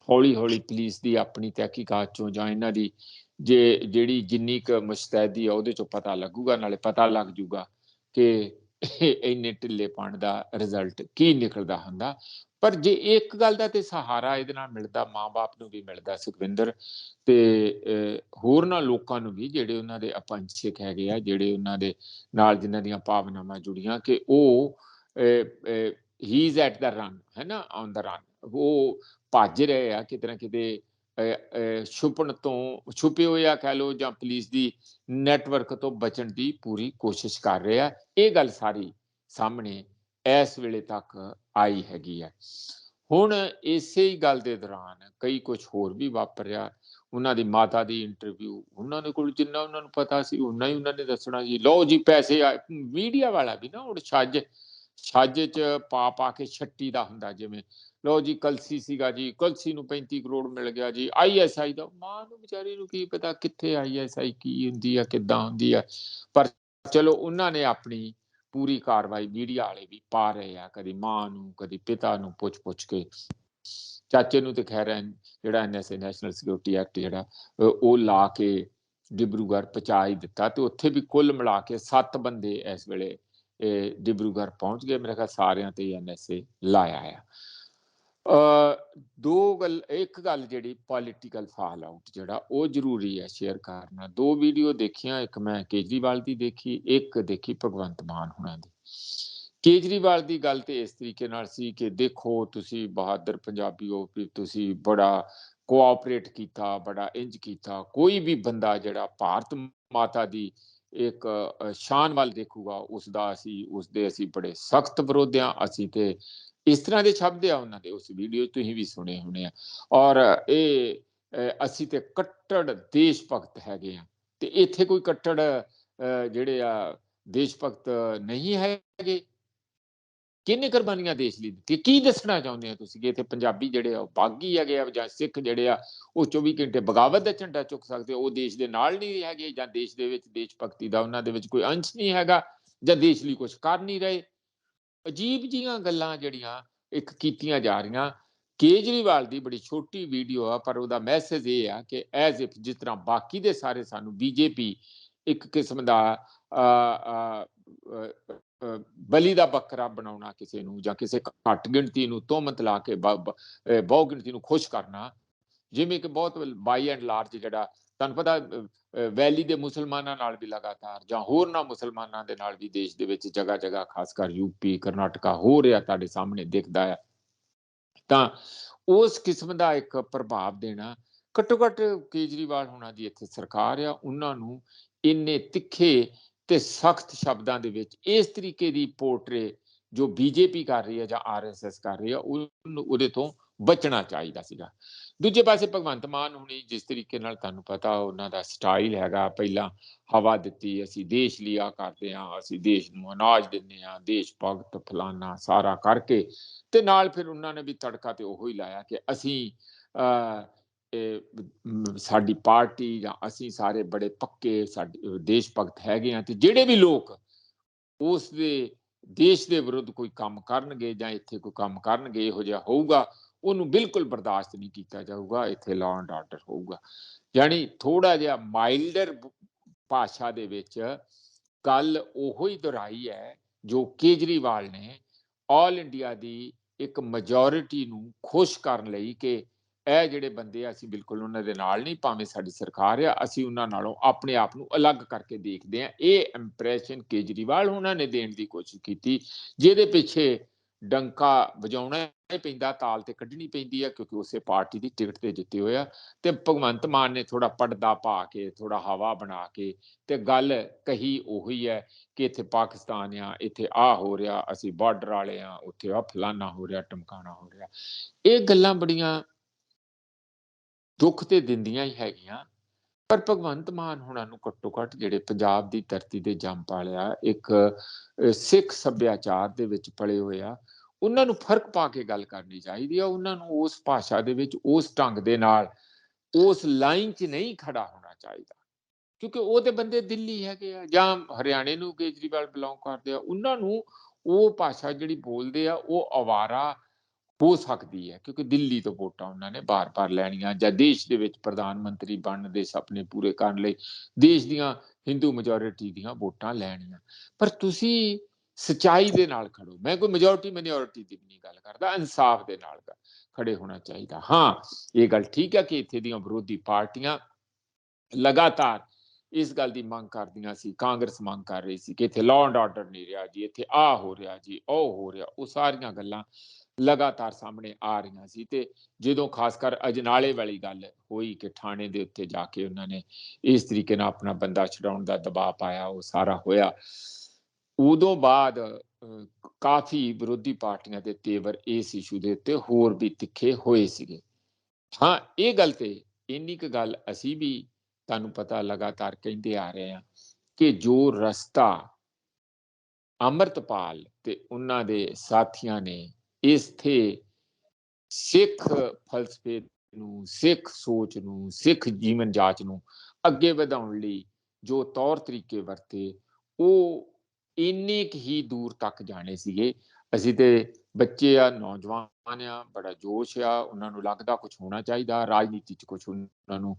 ਹੌਲੀ ਹੌਲੀ ਪੁਲਿਸ ਦੀ ਆਪਣੀ ਤਹਿਕੀਕਾਤ 'ਚੋਂ ਜਾਂ ਇਹਨਾਂ ਦੀ ਜਿਹੜੀ ਜਿੰਨੀ ਕੁ ਮੁਸ਼ਤੈਦੀ ਆ ਉਹਦੇ 'ਚੋਂ ਪਤਾ ਲੱਗੂਗਾ। ਨਾਲੇ ਪਤਾ ਲੱਗ ਜੂਗਾ ਕਿ ਇੰਨੇ ਢਿੱਲੇਪਣ ਦਾ ਰਿਜ਼ਲਟ ਕੀ ਨਿਕਲਦਾ ਹੁੰਦਾ। ਪਰ ਜੇ ਇੱਕ ਗੱਲ ਦਾ ਤੇ ਸਹਾਰਾ ਇਹਦੇ ਨਾਲ ਮਿਲਦਾ, ਮਾਂ-ਬਾਪ ਨੂੰ ਵੀ ਮਿਲਦਾ ਸੁਖਵਿੰਦਰ, ਤੇ ਹੋਰਨਾਂ ਲੋਕਾਂ ਨੂੰ ਵੀ, ਜਿਹੜੇ ਉਹਨਾਂ ਦੇ ਅਪੰਛਿਕ ਹੈਗੇ ਆ, ਜਿਹੜੇ ਉਹਨਾਂ ਦੇ ਨਾਲ ਜਿਨ੍ਹਾਂ ਦੀਆਂ ਭਾਵਨਾਵਾਂ ਜੁੜੀਆਂ, ਕਿ ਉਹ ਹੀ ਇਜ਼ ਐਟ ਦਾ ਰਨ, ਹੈ ਨਾ, ਔਨ ਦਾ ਰਨ, ਉਹ ਭੱਜ ਰਹੇ ਆ ਕਿਤੇ ਨਾ ਕਿਤੇ, ਛੁਪੇ ਹੋਏ ਆ ਕਹਿ ਲਓ, ਜਾਂ ਪੁਲਿਸ ਦੀ ਨੈਟਵਰਕ ਤੋਂ ਬਚਣ ਦੀ ਪੂਰੀ ਕੋਸ਼ਿਸ਼ ਕਰ ਰਹੇ ਆ। ਇਹ ਗੱਲ ਸਾਰੀ ਸਾਹਮਣੇ ਇਸ ਵੇਲੇ ਤੱਕ ਆਈ ਹੈਗੀ ਆ। ਹੁਣ ਇਸੇ ਹੀ ਗੱਲ ਦੇ ਦੌਰਾਨ ਕਈ ਕੁਝ ਹੋਰ ਵੀ ਵਾਪਰਿਆ। ਉਹਨਾਂ ਦੀ ਮਾਤਾ ਦੀ ਇੰਟਰਵਿਊ, ਉਹਨਾਂ ਦੇ ਕੋਲ ਜਿੰਨਾ ਉਹਨਾਂ ਨੂੰ ਪਤਾ ਸੀ ਓਨਾ ਹੀ ਉਹਨਾਂ ਨੇ ਦੱਸਣਾ ਜੀ। ਲਓ ਜੀ ਪੈਸੇ ਆਏ, ਮੀਡੀਆ ਵਾਲਾ ਵੀ ਨਾ ਹੁਣ ਛੱਜ 'ਚ ਪਾ ਕੇ ਛੱਟੀ ਦਾ ਹੁੰਦਾ, ਜਿਵੇਂ ਲਓ ਜੀ ਕਲਸੀ ਸੀਗਾ ਜੀ, ਕਲਸੀ ਨੂੰ 35 ਕਰੋੜ ਮਿਲ ਗਿਆ ਜੀ। ISI ਦਾ ਮਾਂ ਨੂੰ ਵਿਚਾਰੀ ਨੂੰ ਕੀ ਪਤਾ ਕਿੱਥੇ ISI ਕੀ ਹੁੰਦੀ ਆ, ਕਿੱਦਾਂ ਹੁੰਦੀ ਆ, ਪਰ ਚਲੋ ਉਹਨਾਂ ਨੇ ਆਪਣੀ ਪੂਰੀ ਕਾਰਵਾਈ ਮੀਡੀਆ ਵਾਲੇ ਵੀ ਪਾ ਰਹੇ ਆ, ਕਦੀ ਮਾਂ ਨੂੰ ਕਦੀ ਪਿਤਾ ਨੂੰ ਪੁੱਛ ਕੇ। ਚਾਚੇ ਨੂੰ ਤੇ ਖੈਰ ਜਿਹੜਾ NSA ਨੈਸ਼ਨਲ ਸਿਕਿਉਰਿਟੀ ਐਕਟ ਜਿਹੜਾ ਉਹ ਲਾ ਕੇ ਡਿਬਰੂਗੜ੍ਹ ਪਹੁੰਚਾ ਹੀ ਦਿੱਤਾ, ਤੇ ਉੱਥੇ ਵੀ ਕੁੱਲ ਮਿਲਾ ਕੇ 7 ਬੰਦੇ ਇਸ ਵੇਲੇ ਡਿਬਰੂਗੜ੍ਹ ਪਹੁੰਚ ਗਏ। ਮੇਰੇ ਖਿਆਲ ਸਾਰਿਆਂ ਤੇ NSA ਲਾਇਆ ਆ। ਇੱਕ ਗੱਲ ਜਿਹੜੀ ਪੋਲੀਟੀਕਲ ਫਾਲ ਆਊਟ ਜਿਹੜਾ ਉਹ ਜ਼ਰੂਰੀ ਹੈ ਸ਼ੇਅਰ ਕਰਨਾ। 2 ਵੀਡੀਓ ਦੇਖੀਆਂ, ਇੱਕ ਮੈਂ ਕੇਜਰੀਵਾਲ ਦੀ ਦੇਖੀ, ਇੱਕ ਦੇਖੀ ਭਗਵੰਤ ਮਾਨ ਹੁਣਾਂ ਦੀ। ਕੇਜਰੀਵਾਲ ਦੀ ਗੱਲ ਤੇ ਇਸ ਤਰੀਕੇ ਨਾਲ ਸੀ ਕਿ ਦੇਖੋ ਤੁਸੀਂ ਬਹਾਦਰ ਪੰਜਾਬੀ ਹੋ, ਤੁਸੀਂ ਬੜਾ ਕੋਆਪਰੇਟ ਕੀਤਾ, ਬੜਾ ਇੰਜ ਕੀਤਾ, ਕੋਈ ਵੀ ਬੰਦਾ ਜਿਹੜਾ ਭਾਰਤ ਮਾਤਾ ਦੀ ਇੱਕ ਸ਼ਾਨ ਵੱਲ ਦੇਖੂਗਾ ਉਸਦੇ ਅਸੀਂ ਬੜੇ ਸਖਤ ਵਿਰੋਧ ਹਾਂ। ਅਸੀਂ ਤੇ ਇਸ ਤਰ੍ਹਾਂ ਦੇ ਸ਼ਬਦ ਆ ਉਹਨਾਂ ਦੇ, ਉਸ ਵੀਡੀਓ ਤੁਸੀਂ ਵੀ ਸੁਣੇ ਹੋਣੇ ਆ। ਔਰ ਅਸੀਂ ਤੇ ਕੱਟੜ ਦੇਸ਼ ਭਗਤ ਹੈਗੇ ਆ, ਤੇ ਇੱਥੇ ਕੋਈ ਕੱਟੜ ਜਿਹੜੇ ਆ ਦੇਸ਼ ਭਗਤ ਨਹੀਂ ਹੈਗੇ। ਕਿੰਨੇ ਕੁਰਬਾਨੀਆਂ ਦੇਸ਼ ਲਈ ਦਿੱਤੀ, ਕੀ ਦੱਸਣਾ ਚਾਹੁੰਦੇ ਆ ਤੁਸੀਂ ਕਿ ਇੱਥੇ ਪੰਜਾਬੀ ਜਿਹੜੇ ਆ ਉਹ ਬਾਗੀ ਹੈਗੇ ਆ, ਜਾਂ ਸਿੱਖ ਜਿਹੜੇ ਆ ਉਹ 24 ਘੰਟੇ ਬਗਾਵਤ ਦਾ ਝੰਡਾ ਚੁੱਕ ਸਕਦੇ, ਉਹ ਦੇਸ਼ ਦੇ ਨਾਲ ਨਹੀਂ ਹੈਗੇ, ਜਾਂ ਦੇਸ਼ ਦੇ ਵਿੱਚ ਦੇਸ਼ ਭਗਤੀ ਦਾ ਉਹਨਾਂ ਦੇ ਵਿੱਚ ਕੋਈ ਅੰਸ਼ ਨਹੀਂ ਹੈਗਾ, ਜਾਂ ਦੇਸ਼ ਲਈ ਕੁਝ ਕਰ ਨਹੀਂ ਰਹੇ। ਅਜੀਬ ਜੀਆਂ ਗੱਲਾਂ ਜਿਹੜੀਆਂ ਇੱਕ ਕੀਤੀਆਂ ਜਾ ਰਹੀਆਂ। ਕੇਜਰੀਵਾਲ ਦੀ ਬੜੀ ਛੋਟੀ ਵੀਡੀਓ ਆ, ਪਰ ਉਹਦਾ ਮੈਸੇਜ ਇਹ ਆ ਕਿ ਐਜ਼ ਇਫ ਜਿਸ ਤਰ੍ਹਾਂ ਬਾਕੀ ਦੇ ਸਾਰੇ ਸਾਨੂੰ BJP ਇੱਕ ਕਿਸਮ ਦਾ ਬਲੀ ਦਾ ਬੱਕਰਾ ਬਣਾਉਣਾ ਕਿਸੇ ਨੂੰ, ਜਾਂ ਕਿਸੇ ਘੱਟ ਗਿਣਤੀ ਨੂੰ ਤੋਹਮਤ ਲਾ ਕੇ ਬਹੁ ਗਿਣਤੀ ਨੂੰ ਖੁਸ਼ ਕਰਨਾ, ਜਿਵੇਂ ਕਿ ਬਹੁਤ ਬਾਈ ਐਂਡ ਲਾਰਜ ਜਿਹੜਾ ਤੁਹਾਨੂੰ ਪਤਾ ਵੈਲੀ ਦੇ ਮੁਸਲਮਾਨਾਂ ਨਾਲ ਵੀ ਲਗਾਤਾਰ, ਜਾਂ ਹੋਰਨਾਂ ਮੁਸਲਮਾਨਾਂ ਦੇ ਨਾਲ ਵੀ ਦੇਸ਼ ਦੇ ਵਿੱਚ ਜਗ੍ਹਾ ਖਾਸ ਕਰ UP ਕਰਨਾਟਕਾ ਹੋ ਰਿਹਾ, ਤੁਹਾਡੇ ਸਾਹਮਣੇ ਦਿਖਦਾ ਆ। ਤਾਂ ਉਸ ਕਿਸਮ ਦਾ ਇੱਕ ਪ੍ਰਭਾਵ ਦੇਣਾ। ਘੱਟੋ ਘੱਟ ਕੇਜਰੀਵਾਲ ਹੋਣਾ ਦੀ ਇੱਥੇ ਸਰਕਾਰ ਆ, ਉਹਨਾਂ ਨੂੰ ਇੰਨੇ ਤਿੱਖੇ ਤੇ ਸਖਤ ਸ਼ਬਦਾਂ ਦੇ ਵਿੱਚ ਇਸ ਤਰੀਕੇ ਦੀ ਪੋਰਟਰੇ ਜੋ ਬੀਜੇਪੀ ਕਰ ਰਹੀ ਹੈ ਜਾਂ ਆਰਐਸਐਸ ਕਰ ਰਹੀ ਹੈ, ਉਹਦੇ ਤੋਂ ਬਚਣਾ ਚਾਹੀਦਾ ਸੀਗਾ। ਦੂਜੇ ਪਾਸੇ ਭਗਵੰਤ ਮਾਨ ਹੁਣੀ ਜਿਸ ਤਰੀਕੇ ਨਾਲ, ਤੁਹਾਨੂੰ ਪਤਾ ਉਹਨਾਂ ਦਾ ਸਟਾਈਲ ਹੈਗਾ, ਪਹਿਲਾਂ ਹਵਾ ਦਿੱਤੀ, ਅਸੀਂ ਦੇਸ਼ ਲਈ ਆਹ ਕਰਦੇ ਹਾਂ, ਅਸੀਂ ਦੇਸ਼ ਨੂੰ ਅਨਾਜ ਦਿੰਦੇ ਹਾਂ, ਦੇਸ਼ ਭਗਤ ਫਲਾਨਾ ਸਾਰਾ ਕਰਕੇ, ਤੇ ਨਾਲ ਫਿਰ ਉਹਨਾਂ ਨੇ ਵੀ ਤੜਕਾ ਤੇ ਉਹੀ ਲਾਇਆ ਕਿ ਅਸੀਂ ਸਾਡੀ ਪਾਰਟੀ ਜਾਂ ਅਸੀਂ ਸਾਰੇ ਬੜੇ ਪੱਕੇ ਸਾਡੇ ਦੇਸ਼ ਭਗਤ ਹੈਗੇ ਆ, ਤੇ ਜਿਹੜੇ ਵੀ ਲੋਕ ਉਸ ਦੇ ਦੇਸ਼ ਦੇ ਵਿਰੁੱਧ ਕੋਈ ਕੰਮ ਕਰਨਗੇ ਜਾਂ ਇੱਥੇ ਕੋਈ ਕੰਮ ਕਰਨਗੇ ਇਹੋ ਜਿਹਾ ਹੋਊਗਾ, ਉਹਨੂੰ ਬਿਲਕੁਲ ਬਰਦਾਸ਼ਤ ਨਹੀਂ ਕੀਤਾ ਜਾਊਗਾ, ਇੱਥੇ ਲਾਅ ਐਂਡ ਆਰਡਰ ਹੋਊਗਾ। ਯਾਨੀ ਥੋੜਾ ਜਿਹਾ ਮਾਈਲਡਰ ਭਾਸ਼ਾ ਦੇ ਵਿੱਚ ਗੱਲ ਉਹੀ ਦੁਹਰਾਈ ਹੈ ਜੋ ਕੇਜਰੀਵਾਲ ਨੇ ਆਲ ਇੰਡੀਆ ਦੀ ਇੱਕ ਮੈਜੋਰਿਟੀ ਨੂੰ ਖੁਸ਼ ਕਰਨ ਲਈ ਕਿ ਇਹ ਜਿਹੜੇ ਬੰਦੇ ਆ ਅਸੀਂ ਬਿਲਕੁਲ ਉਹਨਾਂ ਦੇ ਨਾਲ ਨਹੀਂ, ਭਾਵੇਂ ਸਾਡੀ ਸਰਕਾਰ ਆ, ਅਸੀਂ ਉਹਨਾਂ ਨਾਲੋਂ ਆਪਣੇ ਆਪ ਨੂੰ ਅਲੱਗ ਕਰਕੇ ਦੇਖਦੇ ਹਾਂ। ਇਹ ਇੰਪ੍ਰੈਸ਼ਨ ਕੇਜਰੀਵਾਲ ਉਹਨਾਂ ਨੇ ਦੇਣ ਦੀ ਕੋਸ਼ਿਸ਼ ਕੀਤੀ, ਜਿਹਦੇ ਪਿੱਛੇ ਡੰਕਾ ਵਜਾਉਣਾ ਪੈਂਦਾ, ਤਾਲ ਤੇ ਕੱਢਣੀ ਪੈਂਦੀ ਹੈ, ਕਿਉਂਕਿ ਉਸੇ ਪਾਰਟੀ ਦੀ ਟਿਕਟ ਤੇ ਜਿੱਤੇ ਹੋਏ ਆ। ਤੇ ਭਗਵੰਤ ਮਾਨ ਨੇ ਥੋੜਾ ਪਰਦਾ ਪਾ ਕੇ, ਥੋੜਾ ਹਵਾ ਬਣਾ ਕੇ ਤੇ ਗੱਲ ਕਹੀ ਉਹੀ ਹੈ ਕਿ ਇੱਥੇ ਪਾਕਿਸਤਾਨ ਆ, ਇੱਥੇ ਆਹ ਹੋ ਰਿਹਾ, ਅਸੀਂ ਬਾਰਡਰ ਵਾਲੇ ਆ, ਉੱਥੇ ਆਹ ਫਲਾਨਾ ਹੋ ਰਿਹਾ, ਟਮਕਾਣਾ ਹੋ ਰਿਹਾ। ਇਹ ਗੱਲਾਂ ਬੜੀਆਂ ਦੁੱਖ ਤੇ ਦਿੰਦੀਆਂ ਹੀ ਹੈਗੀਆਂ। ਪਰ ਭਗਵੰਤ ਮਾਨ ਹੁਣਾਂ ਨੂੰ ਘੱਟੋ ਘੱਟ ਜਿਹੜੇ ਪੰਜਾਬ ਦੀ ਧਰਤੀ ਤੇ ਜੰਮ ਪਾਲਿਆ, ਇੱਕ ਸਿੱਖ ਸੱਭਿਆਚਾਰ ਦੇ ਵਿੱਚ ਪਲੇ ਹੋਏ ਆ, ਉਹਨਾਂ ਨੂੰ ਫਰਕ ਪਾ ਕੇ ਗੱਲ ਕਰਨੀ ਚਾਹੀਦੀ ਆ। ਉਹਨਾਂ ਨੂੰ ਉਸ ਭਾਸ਼ਾ ਦੇ ਵਿੱਚ, ਉਸ ਢੰਗ ਦੇ ਨਾਲ, ਉਸ ਲਾਈਨ 'ਚ ਨਹੀਂ ਖੜਾ ਹੋਣਾ ਚਾਹੀਦਾ, ਕਿਉਂਕਿ ਉਹ ਤੇ ਬੰਦੇ ਦਿੱਲੀ ਹੈਗੇ ਆ ਜਾਂ ਹਰਿਆਣੇ ਨੂੰ ਕੇਜਰੀਵਾਲ ਬਿਲੋਂਗ ਕਰਦੇ ਆ, ਉਹਨਾਂ ਨੂੰ ਉਹ ਭਾਸ਼ਾ ਜਿਹੜੀ ਬੋਲਦੇ ਆ ਉਹ ਅਵਾਰਾ ਹੋ ਸਕਦੀ ਹੈ, ਕਿਉਂਕਿ ਦਿੱਲੀ ਤੋਂ ਵੋਟਾਂ ਉਹਨਾਂ ਨੇ ਬਾਰ-ਬਾਰ ਲੈਣੀਆਂ, ਜਾਂ ਦੇਸ਼ ਦੇ ਵਿੱਚ ਪ੍ਰਧਾਨ ਮੰਤਰੀ ਬਣਨ ਦੇ ਸੁਪਨੇ ਪੂਰੇ ਕਰਨ ਲਈ ਦੇਸ਼ ਦੀਆਂ ਹਿੰਦੂ ਮੈਜੋਰਿਟੀ ਦੀਆਂ ਵੋਟਾਂ ਲੈਣੀਆਂ। ਪਰ ਤੁਸੀਂ ਸਚਾਈ ਦੇ ਨਾਲ ਖੜੋ। ਮੈਂ ਕੋਈ ਮੈਜੋਰਿਟੀ ਮਿਨੋਰਿਟੀ ਦੀ ਨਹੀਂ ਗੱਲ ਕਰਦਾ, ਇਨਸਾਫ ਦੇ ਨਾਲ ਖੜੇ ਹੋਣਾ ਚਾਹੀਦਾ। ਹਾਂ, ਇਹ ਗੱਲ ਠੀਕ ਹੈ ਕਿ ਇੱਥੇ ਦੀਆਂ ਵਿਰੋਧੀ ਪਾਰਟੀਆਂ ਲਗਾਤਾਰ ਇਸ ਗੱਲ ਦੀ ਮੰਗ ਕਰਦੀਆਂ ਸੀ, ਕਾਂਗਰਸ ਮੰਗ ਕਰ ਰਹੀ ਸੀ ਕਿ ਇੱਥੇ ਲਾਅ ਐਂਡ ਆਰਡਰ ਨਹੀਂ ਰਿਹਾ ਜੀ, ਇੱਥੇ ਆਹ ਹੋ ਰਿਹਾ ਜੀ, ਉਹ ਹੋ ਰਿਹਾ। ਉਹ ਸਾਰੀਆਂ ਗੱਲਾਂ ਲਗਾਤਾਰ ਸਾਹਮਣੇ ਆ ਰਹੀਆਂ ਸੀ, ਤੇ ਜਦੋਂ ਖਾਸ ਕਰ ਅਜਨਾਲੇ ਵਾਲੀ ਗੱਲ ਹੋਈ ਕਿ ਥਾਣੇ ਦੇ ਉੱਤੇ ਜਾ ਕੇ ਉਹਨਾਂ ਨੇ ਇਸ ਤਰੀਕੇ ਨਾਲ ਆਪਣਾ ਬੰਦਾ ਛਡਾਉਣ ਦਾ ਦਬਾਅ ਪਾਇਆ, ਉਹ ਸਾਰਾ ਹੋਇਆ, ਉਦੋਂ ਬਾਅਦ ਕਾਫੀ ਵਿਰੋਧੀ ਪਾਰਟੀਆਂ ਦੇ ਤੇਵਰ ਇਸ ਇਸ਼ੂ ਦੇ ਉੱਤੇ ਹੋਰ ਵੀ ਤਿੱਖੇ ਹੋਏ ਸੀਗੇ। ਹਾਂ, ਇਹ ਗੱਲ ਤੇ ਇੰਨੀ ਕੁ ਗੱਲ ਅਸੀਂ ਵੀ, ਤੁਹਾਨੂੰ ਪਤਾ, ਲਗਾਤਾਰ ਕਹਿੰਦੇ ਆ ਰਹੇ ਹਾਂ ਕਿ ਜੋ ਰਸਤਾ ਅੰਮ੍ਰਿਤਪਾਲ ਤੇ ਉਹਨਾਂ ਦੇ ਸਾਥੀਆਂ ਨੇ ਇੱਥੇ ਸਿੱਖ ਫਲਸਫੇ ਨੂੰ, ਸਿੱਖ ਸੋਚ ਨੂੰ, ਸਿੱਖ ਜੀਵਨ ਜਾਚ ਨੂੰ ਅੱਗੇ ਵਧਾਉਣ ਲਈ ਜੋ ਤੌਰ ਤਰੀਕੇ ਵਰਤੇ, ਉਹ ਇੰਨੇ ਕੁ ਹੀ ਦੂਰ ਤੱਕ ਜਾਣੇ ਸੀਗੇ। ਅਸੀਂ ਤੇ ਬੱਚੇ ਆ, ਨੌਜਵਾਨ ਆ, ਬੜਾ ਜੋਸ਼ ਆ, ਉਹਨਾਂ ਨੂੰ ਲੱਗਦਾ ਕੁਝ ਹੋਣਾ ਚਾਹੀਦਾ, ਰਾਜਨੀਤੀ 'ਚ ਕੁਝ ਉਹਨਾਂ ਨੂੰ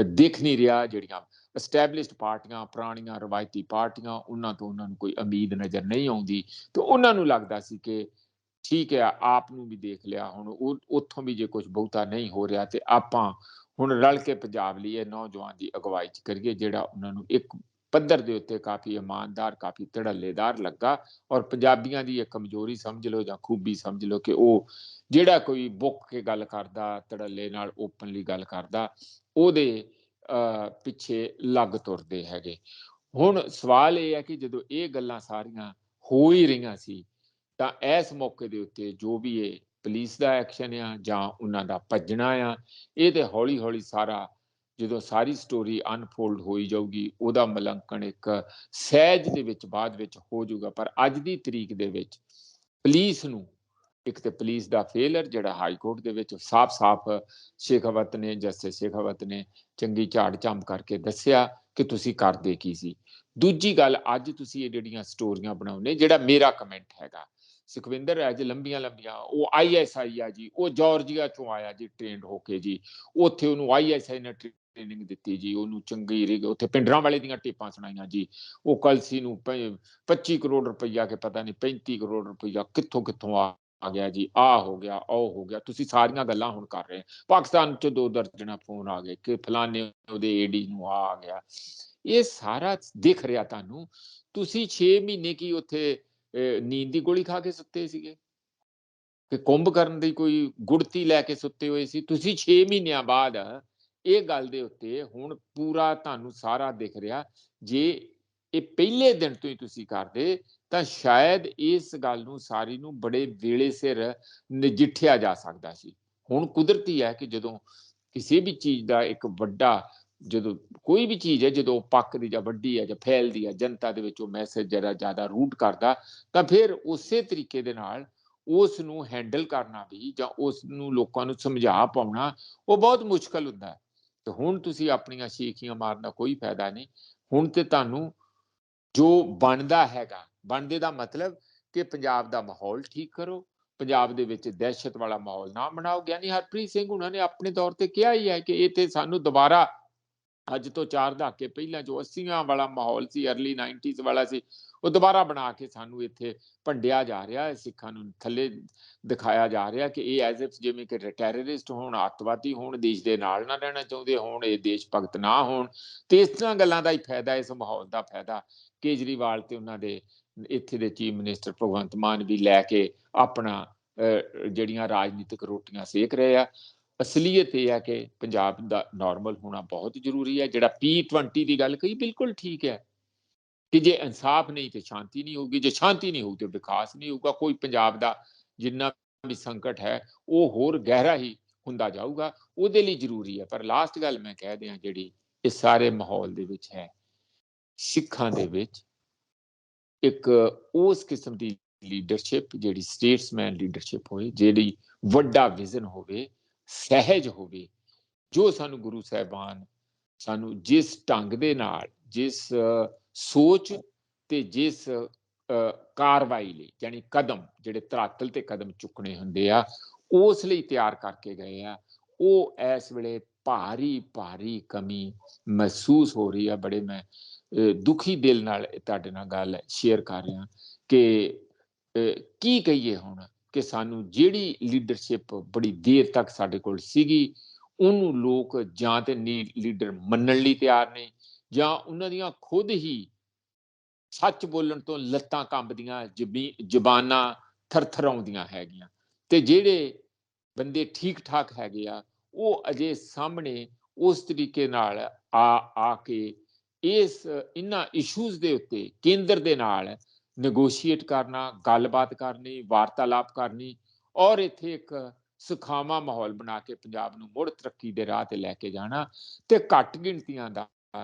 ਦਿਖ ਨਹੀਂ ਰਿਹਾ। ਜਿਹੜੀਆਂ ਐਸਟੈਬਲਿਸ਼ਡ ਪਾਰਟੀਆਂ, ਪੁਰਾਣੀਆਂ ਰਵਾਇਤੀ ਪਾਰਟੀਆਂ, ਉਹਨਾਂ ਤੋਂ ਉਹਨਾਂ ਨੂੰ ਕੋਈ ਉਮੀਦ ਨਜ਼ਰ ਨਹੀਂ ਆਉਂਦੀ, ਤੇ ਉਹਨਾਂ ਨੂੰ ਲੱਗਦਾ ਸੀ ਕਿ ਠੀਕ ਹੈ, ਆਪ ਨੂੰ ਵੀ ਦੇਖ ਲਿਆ, ਹੁਣ ਉੱਥੋਂ ਵੀ ਜੇ ਕੁਝ ਬਹੁਤਾ ਨਹੀਂ ਹੋ ਰਿਹਾ ਤੇ ਆਪਾਂ ਹੁਣ ਰਲ ਕੇ ਪੰਜਾਬ ਲਈ ਇਹ ਨੌਜਵਾਨ ਦੀ ਅਗਵਾਈ 'ਚ ਕਰੀਏ, ਜਿਹੜਾ ਉਹਨਾਂ ਨੂੰ ਇੱਕ ਪੱਧਰ ਦੇ ਉੱਤੇ ਕਾਫੀ ਇਮਾਨਦਾਰ, ਕਾਫੀ ਧੜੱਲੇਦਾਰ ਲੱਗਾ। ਔਰ ਪੰਜਾਬੀਆਂ ਦੀ ਇਹ ਕਮਜ਼ੋਰੀ ਸਮਝ ਲਓ ਜਾਂ ਖੂਬੀ ਸਮਝ ਲਓ ਕਿ ਉਹ ਜਿਹੜਾ ਕੋਈ ਬੁੱਕ ਕੇ ਗੱਲ ਕਰਦਾ, ਧੜੱਲੇ ਨਾਲ ਓਪਨਲੀ ਗੱਲ ਕਰਦਾ, ਉਹਦੇ ਪਿੱਛੇ ਲੱਗ ਤੁਰਦੇ ਹੈਗੇ। ਹੁਣ ਸਵਾਲ ਇਹ ਹੈ ਕਿ ਜਦੋਂ ਇਹ ਗੱਲਾਂ ਸਾਰੀਆਂ ਹੋ ਹੀ ਰਹੀਆਂ ਸੀ, ਤਾਂ ਇਸ ਮੌਕੇ ਦੇ ਉੱਤੇ ਜੋ ਵੀ ਇਹ ਪੁਲਿਸ ਦਾ ਐਕਸ਼ਨ ਆ ਜਾਂ ਉਹਨਾਂ ਦਾ ਭੱਜਣਾ ਆ, ਇਹ ਤੇ ਹੌਲੀ ਹੌਲੀ ਸਾਰਾ, ਜਦੋਂ ਸਾਰੀ ਸਟੋਰੀ ਅਨਫੋਲਡ ਹੋਈ ਜਾਊਗੀ, ਉਹਦਾ ਮੁਲਾਂਕਣ ਇੱਕ ਸਹਿਜ ਦੇ ਵਿੱਚ ਬਾਅਦ ਵਿੱਚ ਹੋ ਜਾਊਗਾ। ਪਰ ਅੱਜ ਦੀ ਤਰੀਕ ਦੇ ਵਿੱਚ ਪੁਲਿਸ ਨੂੰ, ਇੱਕ ਤੇ ਪੁਲਿਸ ਦਾ ਫੇਲਰ ਜਿਹੜਾ ਹਾਈ ਕੋਰਟ ਦੇ ਵਿੱਚ ਸਾਫ਼-ਸਾਫ਼ ਸ਼ੇਖਾਵਤ ਨੇ, ਜਸਟਿਸ ਸ਼ੇਖਾਵਤ ਨੇ ਚੰਗੀ ਝਾੜ ਝੰਮ ਕਰਕੇ ਦੱਸਿਆ ਕਿ ਤੁਸੀਂ ਕਰਦੇ ਕੀ ਸੀ। ਦੂਜੀ ਗੱਲ, ਅੱਜ ਤੁਸੀਂ ਇਹ ਜਿਹੜੀਆਂ ਸਟੋਰੀਆਂ ਬਣਾਉਂਦੇ, ਜਿਹੜਾ ਮੇਰਾ ਕਮੈਂਟ ਹੈਗਾ, ਸੁਖਵਿੰਦਰ ਅੱਜ ਲੰਬੀਆਂ ਲੰਬੀਆਂ, ਉਹ ISI ਆ ਜੀ, ਉਹ ਜਾਰਜੀਆ ਚੋਂ ਆਇਆ ਜੀ ਟ੍ਰੇਨਡ ਹੋ ਕੇ ਜੀ, ਉੱਥੇ ਉਹਨੂੰ ISI ਨੇ ਟ੍ਰੇਨਿੰਗ ਦਿੱਤੀ ਜੀ, ਉਹਨੂੰ ਚੰਗੀ ਰਹੀ, ਉੱਥੇ ਪਿੰਡਰਾਂ ਵਾਲੇ ਦੀਆਂ ਟੇਪਾਂ ਸੁਣਾਈਆਂ ਜੀ, ਉਹ ਕਲਸੀ ਨੂੰ 25 ਕਰੋੜ ਰੁਪਈਆ ਕਿ ਪਤਾ ਨਹੀਂ 35 ਕਰੋੜ ਰੁਪਈਆ ਕਿੱਥੋਂ ਕਿੱਥੋਂ ਆ ਗਿਆ ਜੀ, ਆਹ ਹੋ ਗਿਆ, ਉਹ ਹੋ ਗਿਆ। ਤੁਸੀਂ ਸਾਰੀਆਂ ਗੱਲਾਂ ਹੁਣ ਕਰ ਰਹੇ, ਪਾਕਿਸਤਾਨ 'ਚ 2 ਦਰਜਨਾਂ ਫੋਨ ਆ ਗਏ ਕਿ ਫਲਾਣੇ ਉਹਦੇ AD ਨੂੰ ਆ ਗਿਆ। ਇਹ ਸਾਰਾ ਦਿਖ ਰਿਹਾ ਤੁਹਾਨੂੰ। ਤੁਸੀਂ 6 ਮਹੀਨੇ ਕੀ ਉੱਥੇ ਨੀਂਦ ਦੀ ਗੋਲੀ ਖਾ ਕੇ ਸੁੱਤੇ ਸੀਗੇ? ਕਿ ਕੁੰਭਕਰਨ ਦੀ ਕੋਈ ਗੁੜਤੀ ਲੈ ਕੇ ਸੁੱਤੇ ਹੋਏ ਸੀ। ਤੁਸੀਂ 6 ਮਹੀਨਿਆਂ ਬਾਅਦ ਇਹ ਗੱਲ ਦੇ ਉੱਤੇ ਹੁਣ ਪੂਰਾ ਤੁਹਾਨੂੰ ਸਾਰਾ ਦਿਖ ਰਿਹਾ। ਜੇ ਇਹ ਪਹਿਲੇ ਦਿਨ ਤੋਂ ਹੀ ਤੁਸੀਂ ਕਰਦੇ ਤਾਂ ਸ਼ਾਇਦ ਇਸ ਗੱਲ ਨੂੰ ਸਾਰੀ ਨੂੰ ਬੜੇ ਵੇਲੇ ਸਿਰ ਨਜਿੱਠਿਆ ਜਾ ਸਕਦਾ ਸੀ। ਹੁਣ ਕੁਦਰਤੀ ਹੈ ਕਿ ਜਦੋਂ ਕਿਸੇ ਵੀ ਚੀਜ਼ ਦਾ ਇੱਕ ਵੱਡਾ, ਜਦੋਂ ਕੋਈ ਵੀ ਚੀਜ਼ ਹੈ ਜਦੋਂ ਪੱਕਦੀ ਜਾਂ ਵੱਡੀ ਹੈ ਜਾਂ ਫੈਲਦੀ ਹੈ, ਜਨਤਾ ਦੇ ਵਿੱਚ ਉਹ ਮੈਸੇਜ ਜਿਹੜਾ ਜ਼ਿਆਦਾ ਰੂਟ ਕਰਦਾ, ਤਾਂ ਫਿਰ ਉਸੇ ਤਰੀਕੇ ਦੇ ਨਾਲ ਉਸ ਨੂੰ ਹੈਂਡਲ ਕਰਨਾ ਵੀ ਜਾਂ ਉਸ ਨੂੰ ਲੋਕਾਂ ਨੂੰ ਸਮਝਾ ਪਾਉਣਾ ਉਹ ਬਹੁਤ ਮੁਸ਼ਕਲ ਹੁੰਦਾ। ਤੇ ਹੁਣ ਤੁਸੀਂ ਆਪਣੀਆਂ ਸ਼ੀਖੀਆਂ ਮਾਰਨ ਦਾ ਕੋਈ ਫਾਇਦਾ ਨਹੀਂ। ਹੁਣ ਤੇ ਤੁਹਾਨੂੰ ਜੋ ਬਣਦਾ ਹੈਗਾ, ਬਣਦੇ ਦਾ ਮਤਲਬ ਕਿ ਪੰਜਾਬ ਦਾ ਮਾਹੌਲ ਠੀਕ ਕਰੋ, ਪੰਜਾਬ ਦੇ ਵਿੱਚ ਦਹਿਸ਼ਤ ਵਾਲਾ ਮਾਹੌਲ ਨਾ ਬਣਾਓ। ਗਿਆਨੀ ਹਰਪ੍ਰੀਤ ਸਿੰਘ ਉਹਨਾਂ ਨੇ ਆਪਣੇ ਤੌਰ ਤੇ ਕਿਹਾ ਹੀ ਹੈ ਕਿ ਇਹ ਤੇ ਸਾਨੂੰ ਦੁਬਾਰਾ ਅੱਜ ਤੋਂ 4 ਦਹਾਕੇ ਪਹਿਲਾਂ ਜੋ 80ਾਂ ਵਾਲਾ ਮਾਹੌਲ ਸੀ, ਅਰਲੀ 90s ਵਾਲਾ ਸੀ, ਉਹ ਦੁਬਾਰਾ ਬਣਾ ਕੇ ਸਾਨੂੰ ਇੱਥੇ ਭੰਡਿਆ ਜਾ ਰਿਹਾ ਹੈ, ਸਿੱਖਾਂ ਨੂੰ ਥੱਲੇ ਦਿਖਾਇਆ ਜਾ ਰਿਹਾ ਕਿ ਇਹ ਐਜ਼ ਇਫ ਜਿਵੇਂ ਕਿ ਟੈਰਰਿਸਟ ਹੋਣ, ਅੱਤਵਾਦੀ ਹੋਣ, ਦੇਸ਼ ਦੇ ਨਾਲ ਨਾ ਰਹਿਣਾ ਚਾਹੁੰਦੇ ਹੋਣ, ਇਹ ਦੇਸ਼ ਭਗਤ ਨਾ ਹੋਣ। ਤੇ ਇਸ ਤਰ੍ਹਾਂ ਗੱਲਾਂ ਦਾ ਹੀ ਫਾਇਦਾ, ਇਸ ਮਾਹੌਲ ਦਾ ਫਾਇਦਾ ਕੇਜਰੀਵਾਲ ਤੇ ਉਹਨਾਂ ਦੇ ਇੱਥੇ ਦੇ ਚੀਫ ਮਿਨਿਸਟਰ ਭਗਵੰਤ ਮਾਨ ਵੀ ਲੈ ਕੇ ਆਪਣਾ ਜਿਹੜੀਆਂ ਰਾਜਨੀਤਿਕ ਰੋਟੀਆਂ ਸੇਕ ਰਹੇ ਆ। ਅਸਲੀਅਤ ਇਹ ਹੈ ਕਿ ਪੰਜਾਬ ਦਾ ਨਾਰਮਲ ਹੋਣਾ ਬਹੁਤ ਜ਼ਰੂਰੀ ਹੈ। ਜਿਹੜਾ P20 ਦੀ ਗੱਲ ਕਹੀ ਬਿਲਕੁਲ ਠੀਕ ਹੈ ਕਿ ਜੇ ਇਨਸਾਫ ਨਹੀਂ ਤੇ ਸ਼ਾਂਤੀ ਨਹੀਂ ਹੋਊਗੀ, ਜੇ ਸ਼ਾਂਤੀ ਨਹੀਂ ਹੋਊ ਤੇ ਵਿਕਾਸ ਨਹੀਂ ਹੋਊਗਾ। ਕੋਈ ਪੰਜਾਬ ਦਾ ਜਿੰਨਾ ਵੀ ਸੰਕਟ ਹੈ ਉਹ ਹੋਰ ਗਹਿਰਾ ਹੀ ਹੁੰਦਾ ਜਾਊਗਾ। ਉਹਦੇ ਲਈ ਜ਼ਰੂਰੀ ਹੈ। ਪਰ ਲਾਸਟ ਗੱਲ ਮੈਂ ਕਹਿ ਦਿਆਂ, ਜਿਹੜੀ ਇਸ ਸਾਰੇ ਮਾਹੌਲ ਦੇ ਵਿੱਚ ਹੈ, ਸਿੱਖਾਂ ਦੇ ਵਿੱਚ ਇੱਕ ਉਸ ਕਿਸਮ ਦੀ ਲੀਡਰਸ਼ਿਪ ਜਿਹੜੀ ਸਟੇਟਸਮੈਨ ਲੀਡਰਸ਼ਿਪ ਹੋਏ, ਜਿਹੜੀ ਵੱਡਾ ਵਿਜ਼ਨ ਹੋਵੇ, ਸਹਿਜ ਹੋਵੇ, ਜੋ ਸਾਨੂੰ ਗੁਰੂ ਸਾਹਿਬਾਨ ਸਾਨੂੰ ਜਿਸ ਢੰਗ ਦੇ ਨਾਲ, ਜਿਸ ਸੋਚ ਤੇ ਜਿਸ ਕਾਰਵਾਈ ਲਈ, ਯਾਨੀ ਕਦਮ ਜਿਹੜੇ ਧਰਾਤਲ ਤੇ ਕਦਮ ਚੁੱਕਣੇ ਹੁੰਦੇ ਆ, ਉਸ ਲਈ ਤਿਆਰ ਕਰਕੇ ਗਏ ਆ, ਉਹ ਇਸ ਵੇਲੇ ਭਾਰੀ ਭਾਰੀ ਕਮੀ ਮਹਿਸੂਸ ਹੋ ਰਹੀ ਆ। ਬੜੇ ਮੈਂ ਦੁਖੀ ਦਿਲ ਨਾਲ ਤੁਹਾਡੇ ਨਾਲ ਗੱਲ ਸ਼ੇਅਰ ਕਰ ਰਿਹਾ ਕਿ ਕੀ ਕਹੀਏ ਹੁਣ ਕਿ ਸਾਨੂੰ ਜਿਹੜੀ ਲੀਡਰਸ਼ਿਪ ਬੜੀ ਦੇਰ ਤੱਕ ਸਾਡੇ ਕੋਲ ਸੀਗੀ, ਉਹਨੂੰ ਲੋਕ ਜਾਂ ਤੇ ਲੀਡਰ ਮੰਨਣ ਲਈ ਤਿਆਰ ਨੇ, ਜਾਂ ਉਹਨਾਂ ਦੀਆਂ ਖੁਦ ਹੀ ਸੱਚ ਬੋਲਣ ਤੋਂ ਲੱਤਾਂ ਕੰਬਦੀਆਂ, ਜ਼ਬਾਨਾਂ ਥਰਥਰਾਉਂਦੀਆਂ ਹੈਗੀਆਂ। ਤੇ ਜਿਹੜੇ ਬੰਦੇ ਠੀਕ ਠਾਕ ਹੈਗੇ ਆ, ਉਹ ਅਜੇ ਸਾਹਮਣੇ ਉਸ ਤਰੀਕੇ ਨਾਲ ਆ ਕੇ ਇਹਨਾਂ ਇਸ਼ੂਜ਼ ਦੇ ਉੱਤੇ ਕੇਂਦਰ ਦੇ ਨਾਲ ਨੈਗੋਸ਼ੀਏਟ ਕਰਨਾ, ਗੱਲਬਾਤ ਕਰਨੀ, ਵਾਰਤਾਲਾਪ ਕਰਨੀ, ਔਰ ਇੱਥੇ ਇੱਕ ਸੁਖਾਵਾਂ ਮਾਹੌਲ ਬਣਾ ਕੇ ਪੰਜਾਬ ਨੂੰ ਮੁੜ ਤਰੱਕੀ ਦੇ ਰਾਹ ਤੇ ਲੈ ਕੇ ਜਾਣਾ। ਤੇ ਘੱਟ ਗਿਣਤੀਆਂ ਦਾ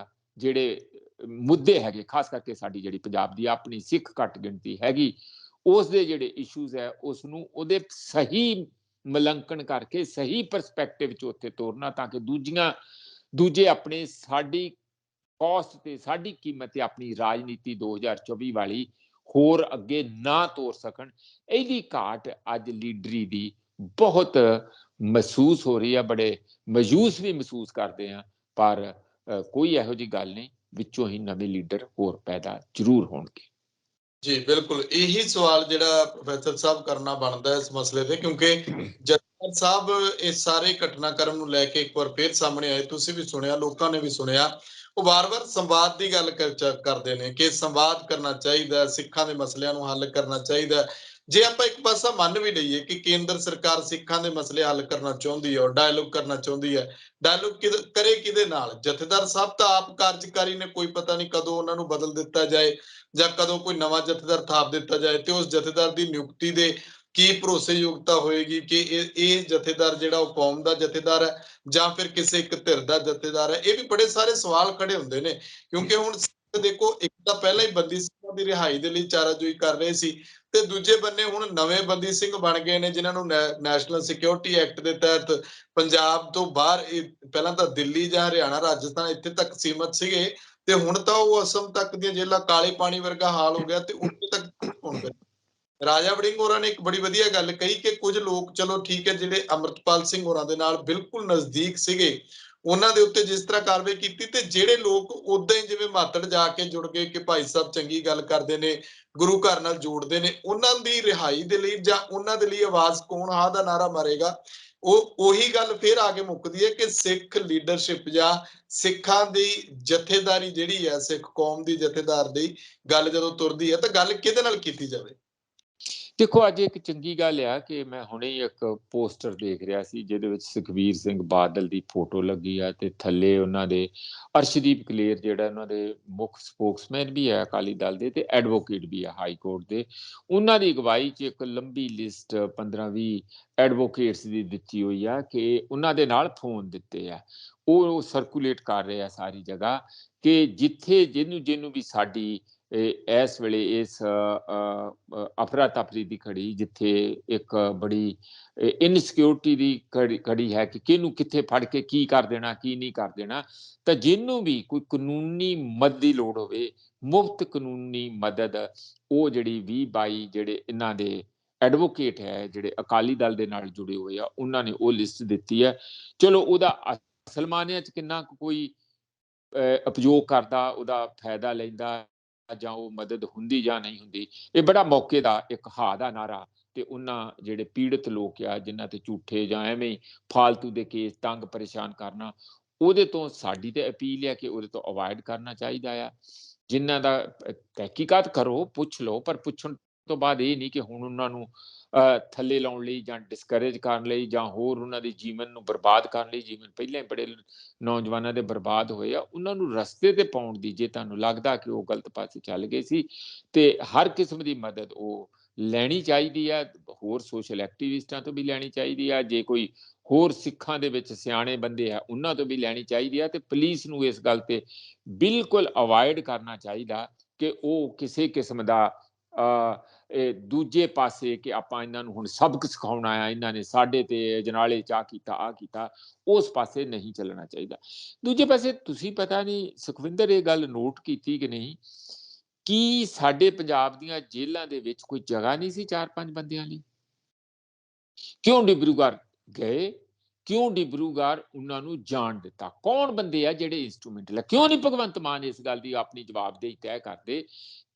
ਜਿਹੜੇ ਮੁੱਦੇ ਹੈਗੇ, ਖਾਸ ਕਰਕੇ ਸਾਡੀ ਜਿਹੜੀ ਪੰਜਾਬ ਦੀ ਆਪਣੀ ਸਿੱਖ ਘੱਟ ਗਿਣਤੀ ਹੈਗੀ, ਉਸ ਦੇ ਜਿਹੜੇ ਇਸ਼ੂਜ਼ ਹੈ ਉਸ ਨੂੰ ਉਹਦੇ ਸਹੀ ਮੁਲਾਂਕਣ ਕਰਕੇ ਸਹੀ ਪਰਸਪੈਕਟਿਵ ਚ ਉੱਥੇ ਤੋਰਨਾ, ਤਾਂ ਕਿ ਦੂਜੇ ਆਪਣੇ ਸਾਡੀ ਕਾਸਟ ਤੇ ਸਾਡੀ ਕੀਮਤ ਤੇ ਆਪਣੀ ਰਾਜਨੀਤੀ 2024 ਵਾਲੀ ਹੋਰ ਅੱਗੇ ਨਾ ਤੋਰ ਸਕਣ। ਇਹਦੀ ਘਾਟ ਅੱਜ ਲੀਡਰੀ ਦੀ ਬਹੁਤ ਮਹਿਸੂਸ ਹੋ ਰਹੀ ਆ। ਬੜੇ ਮਾਯੂਸ ਵੀ ਮਹਿਸੂਸ ਕਰਦੇ ਆ, ਪਰ ਕੋਈ ਇਹੋ ਜਿਹੀ ਗੱਲ ਨਹੀਂ, ਵਿੱਚੋਂ ਹੀ ਨਵੇਂ ਲੀਡਰ ਹੋਰ ਪੈਦਾ ਜ਼ਰੂਰ ਹੋਣਗੇ। ਜੀ ਬਿਲਕੁਲ, ਇਹੀ ਸਵਾਲ ਜਿਹੜਾ ਪ੍ਰੋਫੈਸਰ ਸਾਹਿਬ ਕਰਨਾ ਬਣਦਾ ਇਸ ਮਸਲੇ ਤੇ, ਕਿਉਂਕਿ ਜਥੇਦਾਰ ਸਾਹਿਬ ਇਸ ਸਾਰੇ ਘਟਨਾਕ੍ਰਮ ਨੂੰ ਲੈ ਕੇ ਇੱਕ ਵਾਰ ਫੇਰ ਸਾਹਮਣੇ ਆਏ, ਤੁਸੀਂ ਵੀ ਸੁਣਿਆ, ਲੋਕਾਂ ਨੇ ਵੀ ਸੁਣਿਆ। ਉਹ ਵਾਰ-ਵਾਰ ਸੰਵਾਦ ਦੀ ਗੱਲ ਕਰਦੇ ਨੇ ਕਿ ਸੰਵਾਦ ਕਰਨਾ ਚਾਹੀਦਾ, ਸਿੱਖਾਂ ਦੇ ਮਸਲਿਆਂ ਨੂੰ ਹੱਲ ਕਰਨਾ ਚਾਹੀਦਾ। ਜੇ ਆਪਾਂ ਇੱਕ ਪਾਸਾ ਮੰਨ ਵੀ ਲਈਏ ਕਿ ਕੇਂਦਰ ਸਰਕਾਰ ਸਿੱਖਾਂ ਦੇ ਮਸਲੇ ਹੱਲ ਕਰਨਾ ਚਾਹੁੰਦੀ ਹੈ ਔਰ ਡਾਇਲੋਗ ਕਰਨਾ ਚਾਹੁੰਦੀ ਹੈ, ਡਾਇਲੋਗ ਕਰੇ ਕਿਹਦੇ ਨਾਲ? ਜਥੇਦਾਰ ਸਾਹਿਬ ਤਾਂ ਆਪ ਕਾਰਜਕਾਰੀ ਨੇ, ਕੋਈ ਪਤਾ ਨਹੀਂ ਕਦੋਂ ਉਹਨਾਂ ਨੂੰ ਬਦਲ ਦਿੱਤਾ ਜਾਏ ਜਾਂ ਕਦੋਂ ਕੋਈ ਨਵਾਂ ਜਥੇਦਾਰ ਥਾਪ ਦਿੱਤਾ ਜਾਏ, ਤੇ ਉਸ ਜਥੇਦਾਰ ਦੀ ਨਿਯੁਕਤੀ ਦੇ ਕੀ ਭਰੋਸੇਯੋਗਤਾ ਹੋਏਗੀ ਕਿ ਇਹ ਜਥੇਦਾਰ ਜਿਹੜਾ ਉਹ ਕੌਮ ਦਾ ਜਥੇਦਾਰ ਹੈ ਜਾਂ ਫਿਰ ਕਿਸੇ ਇੱਕ ਧਿਰ ਦਾ ਜਥੇਦਾਰ ਹੈ? ਇਹ ਵੀ ਬੜੇ ਸਾਰੇ ਸਵਾਲ ਖੜੇ ਹੁੰਦੇ ਨੇ, ਕਿਉਂਕਿ ਹੁਣ ਦੇਖੋ, ਇੱਕ ਤਾਂ ਪਹਿਲਾਂ ਹੀ ਬੰਦੀ ਸਿੰਘਾਂ ਦੀ ਰਿਹਾਈ ਦੇ ਲਈ ਚਾਰਾਜੋਈ ਕਰ ਰਹੇ ਸੀ, ਤੇ ਦੂਜੇ ਬੰਨੇ ਹੁਣ ਨਵੇਂ ਬੰਦੀ ਸਿੰਘ ਬਣ ਗਏ ਨੇ ਜਿਨ੍ਹਾਂ ਨੂੰ ਨੈਸ਼ਨਲ ਸਿਕਿਉਰਿਟੀ ਐਕਟ ਦੇ ਤਹਿਤ ਪੰਜਾਬ ਤੋਂ ਬਾਹਰ, ਪਹਿਲਾਂ ਤਾਂ ਦਿੱਲੀ ਜਾਂ ਹਰਿਆਣਾ, ਰਾਜਸਥਾਨ ਇੱਥੇ ਤੱਕ ਸੀਮਤ ਸੀਗੇ, ਤੇ ਹੁਣ ਤਾਂ ਉਹ ਅਸਮ ਤੱਕ ਦੀਆਂ ਜੇਲ੍ਹਾਂ ਕਾਲੇ ਪਾਣੀ ਵਰਗਾ ਹਾਲ ਹੋ ਗਿਆ, ਤੇ ਉੱਥੇ ਤੱਕ ਹੁਣ ਰਾਜਾ ਵੜਿੰਗ ਹੋਰਾਂ ਨੇ ਇੱਕ ਬੜੀ ਵਧੀਆ ਗੱਲ ਕਹੀ ਕਿ ਕੁਝ ਲੋਕ, ਚਲੋ ਠੀਕ ਹੈ, ਜਿਹੜੇ ਅਮਰਤਪਾਲ ਸਿੰਘ ਹੋਰਾਂ ਦੇ ਨਾਲ ਬਿਲਕੁਲ ਨਜ਼ਦੀਕ ਸੀਗੇ, ਉਹਨਾਂ ਦੇ ਉੱਤੇ ਜਿਸ ਤਰ੍ਹਾਂ ਕਾਰਵਾਈ ਕੀਤੀ, ਤੇ ਜਿਹੜੇ ਲੋਕ ਉਦਾਂ ਹੀ ਜਿਵੇਂ ਮਾਤੜ ਜਾ ਕੇ ਜੁੜ ਗਏ ਕਿ ਭਾਈ ਸਾਹਿਬ ਚੰਗੀ ਗੱਲ ਕਰਦੇ ਨੇ, ਗੁਰੂ ਘਰ ਨਾਲ ਜੋੜਦੇ ਨੇ, ਉਹਨਾਂ ਦੀ ਰਿਹਾਈ ਦੇ ਲਈ ਜਾਂ ਉਹਨਾਂ ਦੇ ਲਈ ਆਵਾਜ਼ ਕੌਣ ਹਾਂ ਦਾ ਨਾਰਾ ਮਾਰੇਗਾ? ਉਹੀ ਗੱਲ ਫੇਰ ਆ ਕੇ ਮੁੱਕਦੀ ਹੈ ਕਿ ਸਿੱਖ ਲੀਡਰਸ਼ਿਪ ਜਾਂ ਸਿੱਖਾਂ ਦੀ ਜਥੇਦਾਰੀ ਜਿਹੜੀ ਹੈ, ਸਿੱਖ ਕੌਮ ਦੀ ਜਥੇਦਾਰ ਦੀ ਗੱਲ ਜਦੋਂ ਤੁਰਦੀ ਹੈ, ਤਾਂ ਗੱਲ ਕਿਹਦੇ ਨਾਲ ਕੀਤੀ ਜਾਵੇ? ਦੇਖੋ ਅੱਜ ਇੱਕ ਚੰਗੀ ਗੱਲ ਆ ਕਿ ਮੈਂ ਹੁਣੇ ਹੀ ਇੱਕ ਪੋਸਟਰ ਦੇਖ ਰਿਹਾ ਸੀ ਜਿਹਦੇ ਵਿੱਚ ਸੁਖਬੀਰ ਸਿੰਘ ਬਾਦਲ ਦੀ ਫੋਟੋ ਲੱਗੀ ਆ ਤੇ ਥੱਲੇ ਉਹਨਾਂ ਦੇ ਅਰਸ਼ਦੀਪ ਕਲੇਰ ਜਿਹੜਾ ਉਹਨਾਂ ਦੇ ਮੁੱਖ ਸਪੋਕਸਮੈਨ ਵੀ ਹੈ ਅਕਾਲੀ ਦਲ ਦੇ ਤੇ ਐਡਵੋਕੇਟ ਵੀ ਆ ਹਾਈ ਕੋਰਟ ਦੇ। ਉਹਨਾਂ ਦੀ ਅਗਵਾਈ 'ਚ ਇੱਕ ਲੰਬੀ ਲਿਸਟ 15-20 ਐਡਵੋਕੇਟਸ ਦੀ ਦਿੱਤੀ ਹੋਈ ਆ ਕਿ ਉਹਨਾਂ ਦੇ ਨਾਲ ਫੋਨ ਦਿੱਤੇ ਆ। ਉਹ ਸਰਕੂਲੇਟ ਕਰ ਰਹੇ ਆ ਸਾਰੀ ਜਗ੍ਹਾ ਕਿ ਜਿੱਥੇ ਜਿਹਨੂੰ ਵੀ ਸਾਡੀ ਇਸ ਵੇਲੇ ਇਸ ਅਫਰਾ ਤਫਰੀ ਦੀ ਘੜੀ ਜਿੱਥੇ ਇੱਕ ਬੜੀ ਇਨਸਿਕਿਉਰਿਟੀ ਦੀ ਘੜੀ ਹੈ ਕਿ ਕਿਹਨੂੰ ਕਿੱਥੇ ਫੜ ਕੇ ਕੀ ਕਰ ਦੇਣਾ ਕੀ ਨਹੀਂ ਕਰ ਦੇਣਾ, ਤਾਂ ਜਿਹਨੂੰ ਵੀ ਕੋਈ ਕਾਨੂੰਨੀ ਮਦਦ ਦੀ ਲੋੜ ਹੋਵੇ ਮੁਫਤ ਕਾਨੂੰਨੀ ਮਦਦ ਉਹ ਜਿਹੜੀ 20-22 ਜਿਹੜੇ ਇਹਨਾਂ ਦੇ ਐਡਵੋਕੇਟ ਹੈ ਜਿਹੜੇ ਅਕਾਲੀ ਦਲ ਦੇ ਨਾਲ ਜੁੜੇ ਹੋਏ ਆ ਉਹਨਾਂ ਨੇ ਉਹ ਲਿਸਟ ਦਿੱਤੀ ਹੈ। ਚਲੋ ਉਹਦਾ ਅਸਲ ਮਾਨਿਆਂ 'ਚ ਕਿੰਨਾ ਕੋਈ ਉਪਯੋਗ ਕਰਦਾ ਉਹਦਾ ਫਾਇਦਾ ਲੈਂਦਾ ਜਾਂ ਉਹ ਮਦਦ ਹੁੰਦੀ ਜਾਂ ਨਹੀਂ ਹੁੰਦੀ, ਇਹ ਬੜਾ ਮੌਕੇ ਦਾ ਇੱਕ ਹਾ ਦਾ ਨਾਰਾ ਤੇ ਉਹਨਾਂ ਜਿਹੜੇ ਪੀੜਤ ਲੋਕ ਆ ਜਿਨ੍ਹਾਂ ਤੇ ਝੂਠੇ ਜਾਂ ਐਵੇਂ ਫਾਲਤੂ ਦੇ ਕੇਸ ਤੰਗ ਪਰੇਸ਼ਾਨ ਕਰਨਾ, ਉਹਦੇ ਤੋਂ ਸਾਡੀ ਤੇ ਅਪੀਲ ਹੈ ਕਿ ਉਹਦੇ ਤੋਂ ਅਵਾਇਡ ਕਰਨਾ ਚਾਹੀਦਾ ਆ। ਜਿਨ੍ਹਾਂ ਦਾ ਤਹਿਕੀਕਾਤ ਕਰੋ ਪੁੱਛ ਲਓ, ਪਰ ਪੁੱਛਣ ਤੋਂ ਬਾਅਦ ਇਹ ਨਹੀਂ ਕਿ ਹੁਣ ਉਹਨਾਂ ਨੂੰ ਥੱਲੇ ਲਾਉਣ ਲਈ ਜਾਂ ਡਿਸਕਰੇਜ ਕਰਨ ਲਈ ਜਾਂ ਹੋਰ ਉਹਨਾਂ ਦੇ ਜੀਵਨ ਨੂੰ ਬਰਬਾਦ ਕਰਨ ਲਈ, ਜੀਵਨ ਪਹਿਲਾਂ ਹੀ ਬੜੇ ਨੌਜਵਾਨਾਂ ਦੇ ਬਰਬਾਦ ਹੋਏ ਆ, ਉਹਨਾਂ ਨੂੰ ਰਸਤੇ ਤੇ ਪਾਉਣ ਦੀ ਜੇ ਤੁਹਾਨੂੰ ਲੱਗਦਾ ਕਿ ਉਹ ਗਲਤ ਪਾਸੇ ਚੱਲ ਗਏ ਸੀ ਤੇ ਹਰ ਕਿਸਮ ਦੀ ਮਦਦ ਉਹ ਲੈਣੀ ਚਾਹੀਦੀ ਆ। ਹੋਰ ਸੋਸ਼ਲ ਐਕਟੀਵਿਸਟਾਂ ਤੋਂ ਵੀ ਲੈਣੀ ਚਾਹੀਦੀ ਆ, ਜੇ ਕੋਈ ਹੋਰ ਸਿੱਖਾਂ ਦੇ ਵਿੱਚ ਸਿਆਣੇ ਬੰਦੇ ਆ ਉਹਨਾਂ ਤੋਂ ਵੀ ਲੈਣੀ ਚਾਹੀਦੀ ਆ ਤੇ ਪੁਲਿਸ ਨੂੰ ਇਸ ਗੱਲ ਤੇ ਬਿਲਕੁਲ ਅਵਾਇਡ ਕਰਨਾ ਚਾਹੀਦਾ ਕਿ ਉਹ ਕਿਸੇ ਕਿਸਮ ਦਾ ਦੂਜੇ ਪਾਸੇ ਕਿ ਆਪਾਂ ਇਹਨਾਂ ਨੂੰ ਹੁਣ ਸਬਕ ਸਿਖਾਉਣਾ ਆ, ਇਹਨਾਂ ਨੇ ਸਾਡੇ ਤੇ ਜਨਾਲੇ ਚ ਆ ਕੀਤਾ ਆ ਕੀਤਾ, ਉਸ ਪਾਸੇ ਨਹੀਂ ਚੱਲਣਾ ਚਾਹੀਦਾ। ਦੂਜੇ ਪਾਸੇ ਤੁਸੀਂ ਪਤਾ ਨਹੀਂ ਸੁਖਵਿੰਦਰ ਇਹ ਗੱਲ ਨੋਟ ਕੀਤੀ ਕਿ ਨਹੀਂ ਕਿ ਸਾਡੇ ਪੰਜਾਬ ਦੀਆਂ ਜੇਲ੍ਹਾਂ ਦੇ ਵਿੱਚ ਕੋਈ ਜਗ੍ਹਾ ਨਹੀਂ ਸੀ 4-5 ਬੰਦਿਆਂ ਲਈ? ਕਿਉਂ ਡਿਬਰੂਗੜ੍ਹ ਗਏ? ਕਿਉਂ ਡਿਬਰੂਗੜ੍ਹ ਉਹਨਾਂ ਨੂੰ ਜਾਣ ਦਿੱਤਾ? ਕੌਣ ਬੰਦੇ ਆ ਜਿਹੜੇ ਇੰਸਟਰੂਮੈਂਟਲ ਆ? ਕਿਉਂ ਨਹੀਂ ਭਗਵੰਤ ਮਾਨ ਇਸ ਗੱਲ ਦੀ ਆਪਣੀ ਜਵਾਬਦੇਹੀ ਤੈਅ ਕਰਦੇ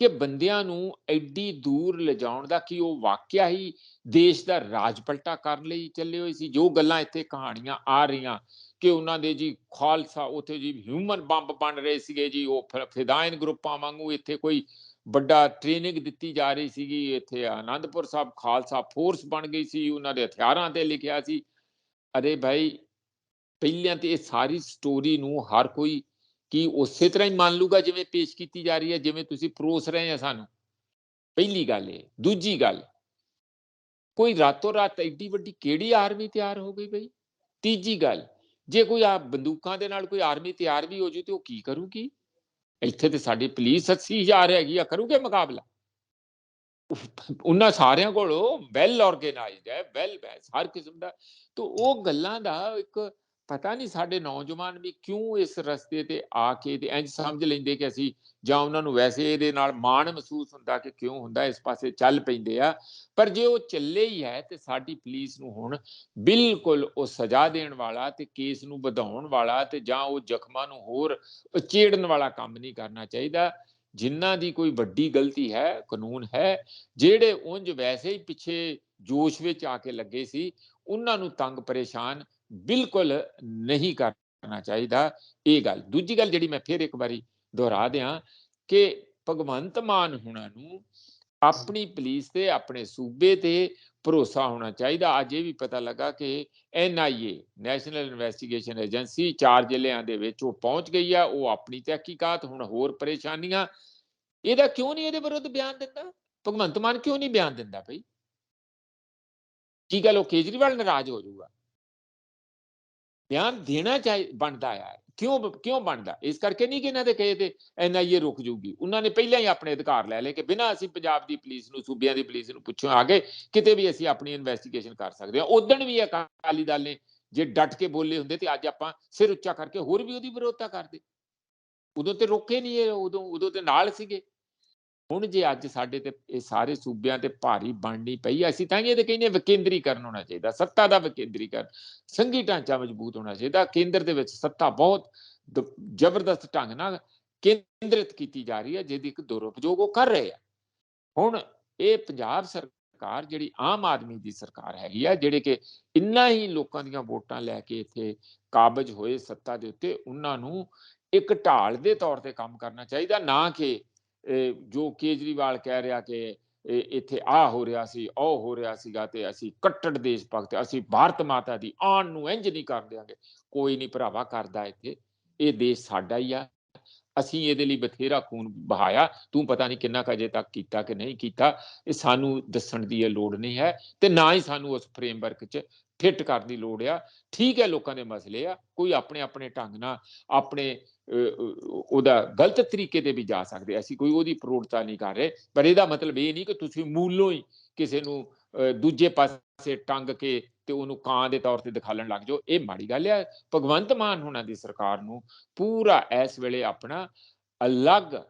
ਕਿ ਬੰਦਿਆਂ ਨੂੰ ਐਡੀ ਦੂਰ ਲਿਜਾਉਣ ਦਾ ਕੀ ਉਹ ਵਾਕਿਆ ਹੀ ਦੇਸ਼ ਦਾ ਰਾਜ ਪਲਟਾ ਕਰਨ ਲਈ ਚੱਲੇ ਹੋਏ ਸੀ? ਜੋ ਗੱਲਾਂ ਇੱਥੇ ਕਹਾਣੀਆਂ ਆ ਰਹੀਆਂ ਕਿ ਉਹਨਾਂ ਦੇ ਜੀ ਖਾਲਸਾ ਉੱਥੇ ਜੀ ਹਿਊਮਨ ਬੰਬ ਬਣ ਰਹੇ ਸੀਗੇ ਜੀ, ਉਹ ਫਿਦਾਇਨ ਗਰੁੱਪਾਂ ਵਾਂਗੂ ਇੱਥੇ ਕੋਈ ਵੱਡਾ ਟ੍ਰੇਨਿੰਗ ਦਿੱਤੀ ਜਾ ਰਹੀ ਸੀਗੀ, ਇੱਥੇ ਆਨੰਦਪੁਰ ਸਾਹਿਬ ਖਾਲਸਾ ਫੋਰਸ ਬਣ ਗਈ ਸੀ, ਉਹਨਾਂ ਦੇ ਹਥਿਆਰਾਂ ਤੇ ਲਿਖਿਆ ਸੀ। ਅਰੇ ਭਾਈ ਪਹਿਲਾਂ ਤੇ ਇਹ ਸਾਰੀ ਸਟੋਰੀ ਨੂੰ ਹਰ ਕੋਈ ਕੀ ਉਸੇ ਤਰ੍ਹਾਂ ਹੀ ਮੰਨ ਲੂਗਾ ਜਿਵੇਂ ਪੇਸ਼ ਕੀਤੀ ਜਾ ਰਹੀ ਹੈ, ਜਿਵੇਂ ਤੁਸੀਂ ਪਰੋਸ ਰਹੇ ਆ ਸਾਨੂੰ? ਪਹਿਲੀ ਗੱਲ ਇਹ। ਦੂਜੀ ਗੱਲ, ਕੋਈ ਰਾਤੋਂ ਰਾਤ ਐਡੀ ਵੱਡੀ ਕਿਹੜੀ ਆਰਮੀ ਤਿਆਰ ਹੋ ਗਈ ਬਈ? ਤੀਜੀ ਗੱਲ, ਜੇ ਕੋਈ ਆ ਬੰਦੂਕਾਂ ਦੇ ਨਾਲ ਕੋਈ ਆਰਮੀ ਤਿਆਰ ਵੀ ਹੋ ਜੂ ਤੇ ਉਹ ਕੀ ਕਰੂਗੀ? ਇੱਥੇ ਤੇ ਸਾਡੀ ਪੁਲਿਸ 80,000 ਹੈਗੀ ਆ, ਕਰੂਗੇ ਮੁਕਾਬਲਾ? ਉਹਨਾਂ ਸਾਰਿਆਂ ਕੋਲੋਂ ਵੈਲ ਆਰਗੇਨਾਈਜ਼ਡ ਹੈ, ਵੈਲ ਬੈਸ ਹਰ ਕਿਸਮ ਦਾ। ਤਾਂ ਉਹ ਗੱਲਾਂ ਦਾ ਇੱਕ ਪਤਾ ਨਹੀਂ ਸਾਡੇ ਨੌਜਵਾਨ ਵੀ ਕਿਉਂ ਇਸ ਰਸਤੇ ਤੇ ਆ ਕੇ ਤੇ ਇੰਝ ਸਮਝ ਲੈਂਦੇ ਕਿ ਅਸੀਂ, ਜਾਂ ਉਹਨਾਂ ਨੂੰ ਵੈਸੇ ਇਹਦੇ ਨਾਲ ਮਾਣ ਮਹਿਸੂਸ ਹੁੰਦਾ ਕਿ ਕਿਉਂ ਹੁੰਦਾ, ਇਸ ਪਾਸੇ ਚੱਲ ਪੈਂਦੇ ਆ। ਪਰ ਜੇ ਉਹ ਚੱਲੇ ਹੀ ਹੈ ਤੇ ਸਾਡੀ ਪੁਲਿਸ ਨੂੰ ਹੁਣ ਬਿਲਕੁਲ ਉਹ ਸਜ਼ਾ ਦੇਣ ਵਾਲਾ ਤੇ ਕੇਸ ਨੂੰ ਵਧਾਉਣ ਵਾਲਾ ਤੇ ਜਾਂ ਉਹ ਜ਼ਖਮਾਂ ਨੂੰ ਹੋਰ ਉਚੇੜਨ ਵਾਲਾ ਕੰਮ ਨਹੀਂ ਕਰਨਾ ਚਾਹੀਦਾ। ਜਿਨ੍ਹਾਂ ਦੀ ਕੋਈ ਵੱਡੀ ਗਲਤੀ ਹੈ, ਕਾਨੂੰਨ ਹੈ, ਜਿਹੜੇ ਉਂਝ ਵੈਸੇ ਹੀ ਪਿੱਛੇ ਜੋਸ਼ ਵਿੱਚ ਆ ਕੇ ਲੱਗੇ ਸੀ ਉਹਨਾਂ ਨੂੰ ਤੰਗ ਪਰੇਸ਼ਾਨ ਬਿਲਕੁਲ ਨਹੀਂ ਕਰਨਾ ਚਾਹੀਦਾ। ਇਹ ਗੱਲ। ਦੂਜੀ ਗੱਲ ਜਿਹੜੀ ਮੈਂ ਫਿਰ ਇੱਕ ਵਾਰੀ ਦੁਹਰਾ ਦਿਆਂ ਕਿ ਭਗਵੰਤ ਮਾਨ ਹੁਣਾਂ ਨੂੰ ਆਪਣੀ ਪੁਲਿਸ ਤੇ ਆਪਣੇ ਸੂਬੇ ਤੇ ਭਰੋਸਾ ਹੋਣਾ ਚਾਹੀਦਾ। ਅੱਜ ਇਹ ਵੀ ਪਤਾ ਲੱਗਾ ਕਿ NIA ਨੈਸ਼ਨਲ ਇਨਵੈਸਟੀਗੇਸ਼ਨ ਏਜੰਸੀ 4 ਜ਼ਿਲ੍ਹਿਆਂ ਦੇ ਵਿੱਚ ਉਹ ਪਹੁੰਚ ਗਈ ਆ, ਉਹ ਆਪਣੀ ਤਹਿਕੀਕਾਤ, ਹੁਣ ਹੋਰ ਪਰੇਸ਼ਾਨੀਆਂ। ਇਹਦਾ ਕਿਉਂ ਨਹੀਂ ਇਹਦੇ ਵਿਰੁੱਧ ਬਿਆਨ ਦਿੰਦਾ? ਭਗਵੰਤ ਮਾਨ ਕਿਉਂ ਨਹੀਂ ਬਿਆਨ ਦਿੰਦਾ ਬਈ? ਕੀ ਗੱਲ ਉਹ ਕੇਜਰੀਵਾਲ ਨਾਰਾਜ਼ ਹੋ ਜਾਊਗਾ? ਬਿਆਨ ਦੇਣਾ ਬਣਦਾ ਆ। ਕਿਉਂ ਬਣਦਾ? ਇਸ ਕਰਕੇ ਨਹੀਂ ਕਿ ਇਹਨਾਂ ਦੇ ਕਹੇ ਤੇ NIA ਰੁਕ ਜੂਗੀ। ਉਹਨਾਂ ਨੇ ਪਹਿਲਾਂ ਹੀ ਆਪਣੇ ਅਧਿਕਾਰ ਲੈ ਲਏ ਕਿ ਬਿਨਾਂ ਅਸੀਂ ਪੰਜਾਬ ਦੀ ਪੁਲਿਸ ਨੂੰ, ਸੂਬਿਆਂ ਦੀ ਪੁਲਿਸ ਨੂੰ ਪੁੱਛੋ ਆ ਗਏ ਕਿਤੇ ਵੀ ਅਸੀਂ ਆਪਣੀ ਇਨਵੈਸਟੀਗੇਸ਼ਨ ਕਰ ਸਕਦੇ ਹਾਂ। ਉਦਣ ਵੀ ਅਕਾਲੀ ਦਲ ਨੇ ਜੇ ਡਟ ਕੇ ਬੋਲੇ ਹੁੰਦੇ ਤੇ ਅੱਜ ਆਪਾਂ ਸਿਰ ਉੱਚਾ ਕਰਕੇ ਹੋਰ ਵੀ ਉਹਦੀ ਵਿਰੋਧਤਾ ਕਰਦੇ। ਉਦੋਂ ਤੇ ਰੋਕੇ ਨਹੀਂ ਇਹ, ਉਦੋਂ ਤੇ ਨਾਲ ਸੀਗੇ। ਹੁਣ ਜੇ ਅੱਜ ਸਾਡੇ ਤੇ ਇਹ ਸਾਰੇ ਸੂਬਿਆਂ ਤੇ ਭਾਰੀ ਬਣਨੀ ਪਈ, ਅਸੀਂ ਤਾਂ ਇਹ ਤੇ ਕਹਿੰਦੇ ਵਿਕੇਂਦਰੀਕਰਨ ਹੋਣਾ ਚਾਹੀਦਾ, ਸੱਤਾ ਦਾ ਵਿਕੇਂਦਰੀਕਰਨ, ਸੰਘੀ ਢਾਂਚਾ ਮਜ਼ਬੂਤ ਹੋਣਾ ਚਾਹੀਦਾ। ਕੇਂਦਰ ਦੇ ਵਿੱਚ ਸੱਤਾ ਬਹੁਤ ਜ਼ਬਰਦਸਤ ਢੰਗ ਨਾਲ ਕੇਂਦਰਿਤ ਕੀਤੀ ਜਾ ਰਹੀ ਹੈ, ਜਿਹਦੀ ਇੱਕ ਦੁਰਉਪਯੋਗ ਉਹ ਕਰ ਰਹੇ ਆ। ਹੁਣ ਇਹ ਪੰਜਾਬ ਸਰਕਾਰ ਜਿਹੜੀ ਆਮ ਆਦਮੀ ਦੀ ਸਰਕਾਰ ਹੈਗੀ ਆ, ਜਿਹੜੇ ਕਿ ਇੰਨਾ ਹੀ ਲੋਕਾਂ ਦੀਆਂ ਵੋਟਾਂ ਲੈ ਕੇ ਇੱਥੇ ਕਾਬਜ ਹੋਏ ਸੱਤਾ ਦੇ ਉੱਤੇ, ਉਹਨਾਂ ਨੂੰ ਇੱਕ ਢਾਲ ਦੇ ਤੌਰ ਤੇ ਕੰਮ ਕਰਨਾ ਚਾਹੀਦਾ, ਨਾ ਕਿ ਜੋ ਕੇਜਰੀਵਾਲ ਕਹਿ ਰਿਹਾ ਕਿ ਇੱਥੇ ਆਹ ਹੋ ਰਿਹਾ ਸੀ, ਉਹ ਹੋ ਰਿਹਾ ਸੀਗਾ, ਤੇ ਅਸੀਂ ਕੱਟੜ ਦੇਸ਼ ਭਗਤ, ਅਸੀਂ ਭਾਰਤ ਮਾਤਾ ਦੀ ਆਣ ਨੂੰ ਇੰਝ ਨਹੀਂ ਕਰ ਦਿਆਂਗੇ। ਕੋਈ ਨਹੀਂ ਭਰਾਵਾ ਕਰਦਾ ਇੱਥੇ, ਇਹ ਦੇਸ਼ ਸਾਡਾ ਹੀ ਆ, ਅਸੀਂ ਇਹਦੇ ਲਈ ਬਥੇਰਾ ਖੂਨ ਬਹਾਇਆ, ਤੂੰ ਪਤਾ ਨਹੀਂ ਕਿੰਨਾ ਕੁ ਅਜੇ ਤੱਕ ਕੀਤਾ ਕਿ ਨਹੀਂ ਕੀਤਾ, ਇਹ ਸਾਨੂੰ ਦੱਸਣ ਦੀ ਇਹ ਲੋੜ ਨਹੀਂ ਹੈ, ਤੇ ਨਾ ਹੀ ਸਾਨੂੰ ਉਸ ਫਰੇਮਵਰਕ 'ਚ ਫਿੱਟ ਕਰਨ ਦੀ ਲੋੜ ਆ। ਠੀਕ ਹੈ, ਲੋਕਾਂ ਦੇ ਮਸਲੇ ਆ, ਕੋਈ ਆਪਣੇ ਆਪਣੇ ਢੰਗ ਨਾਲ ਆਪਣੇ ਉਹਦਾ ਗਲਤ ਤਰੀਕੇ ਤੇ ਵੀ ਜਾ ਸਕਦੇ, ਅਸੀਂ ਕੋਈ ਉਹਦੀ ਪ੍ਰੋੜਤਾ ਨਹੀਂ ਕਰ ਰਹੇ, ਪਰ ਇਹਦਾ ਮਤਲਬ ਇਹ ਨਹੀਂ ਕਿ ਤੁਸੀਂ ਮੂਲੋਂ ਹੀ ਕਿਸੇ ਨੂੰ ਦੂਜੇ ਪਾਸੇ ਟੰਗ ਕੇ ਤੇ ਉਹਨੂੰ ਕਾਂ ਦੇ ਤੌਰ ਤੇ ਦਿਖਾਲਣ ਲੱਗ ਜਾਓ, ਇਹ ਮਾੜੀ ਗੱਲ ਹੈ। ਭਗਵੰਤ ਮਾਨ ਹੋਣਾ ਦੀ ਸਰਕਾਰ ਨੂੰ ਪੂਰਾ ਇਸ ਵੇਲੇ ਆਪਣਾ ਅਲੱਗ,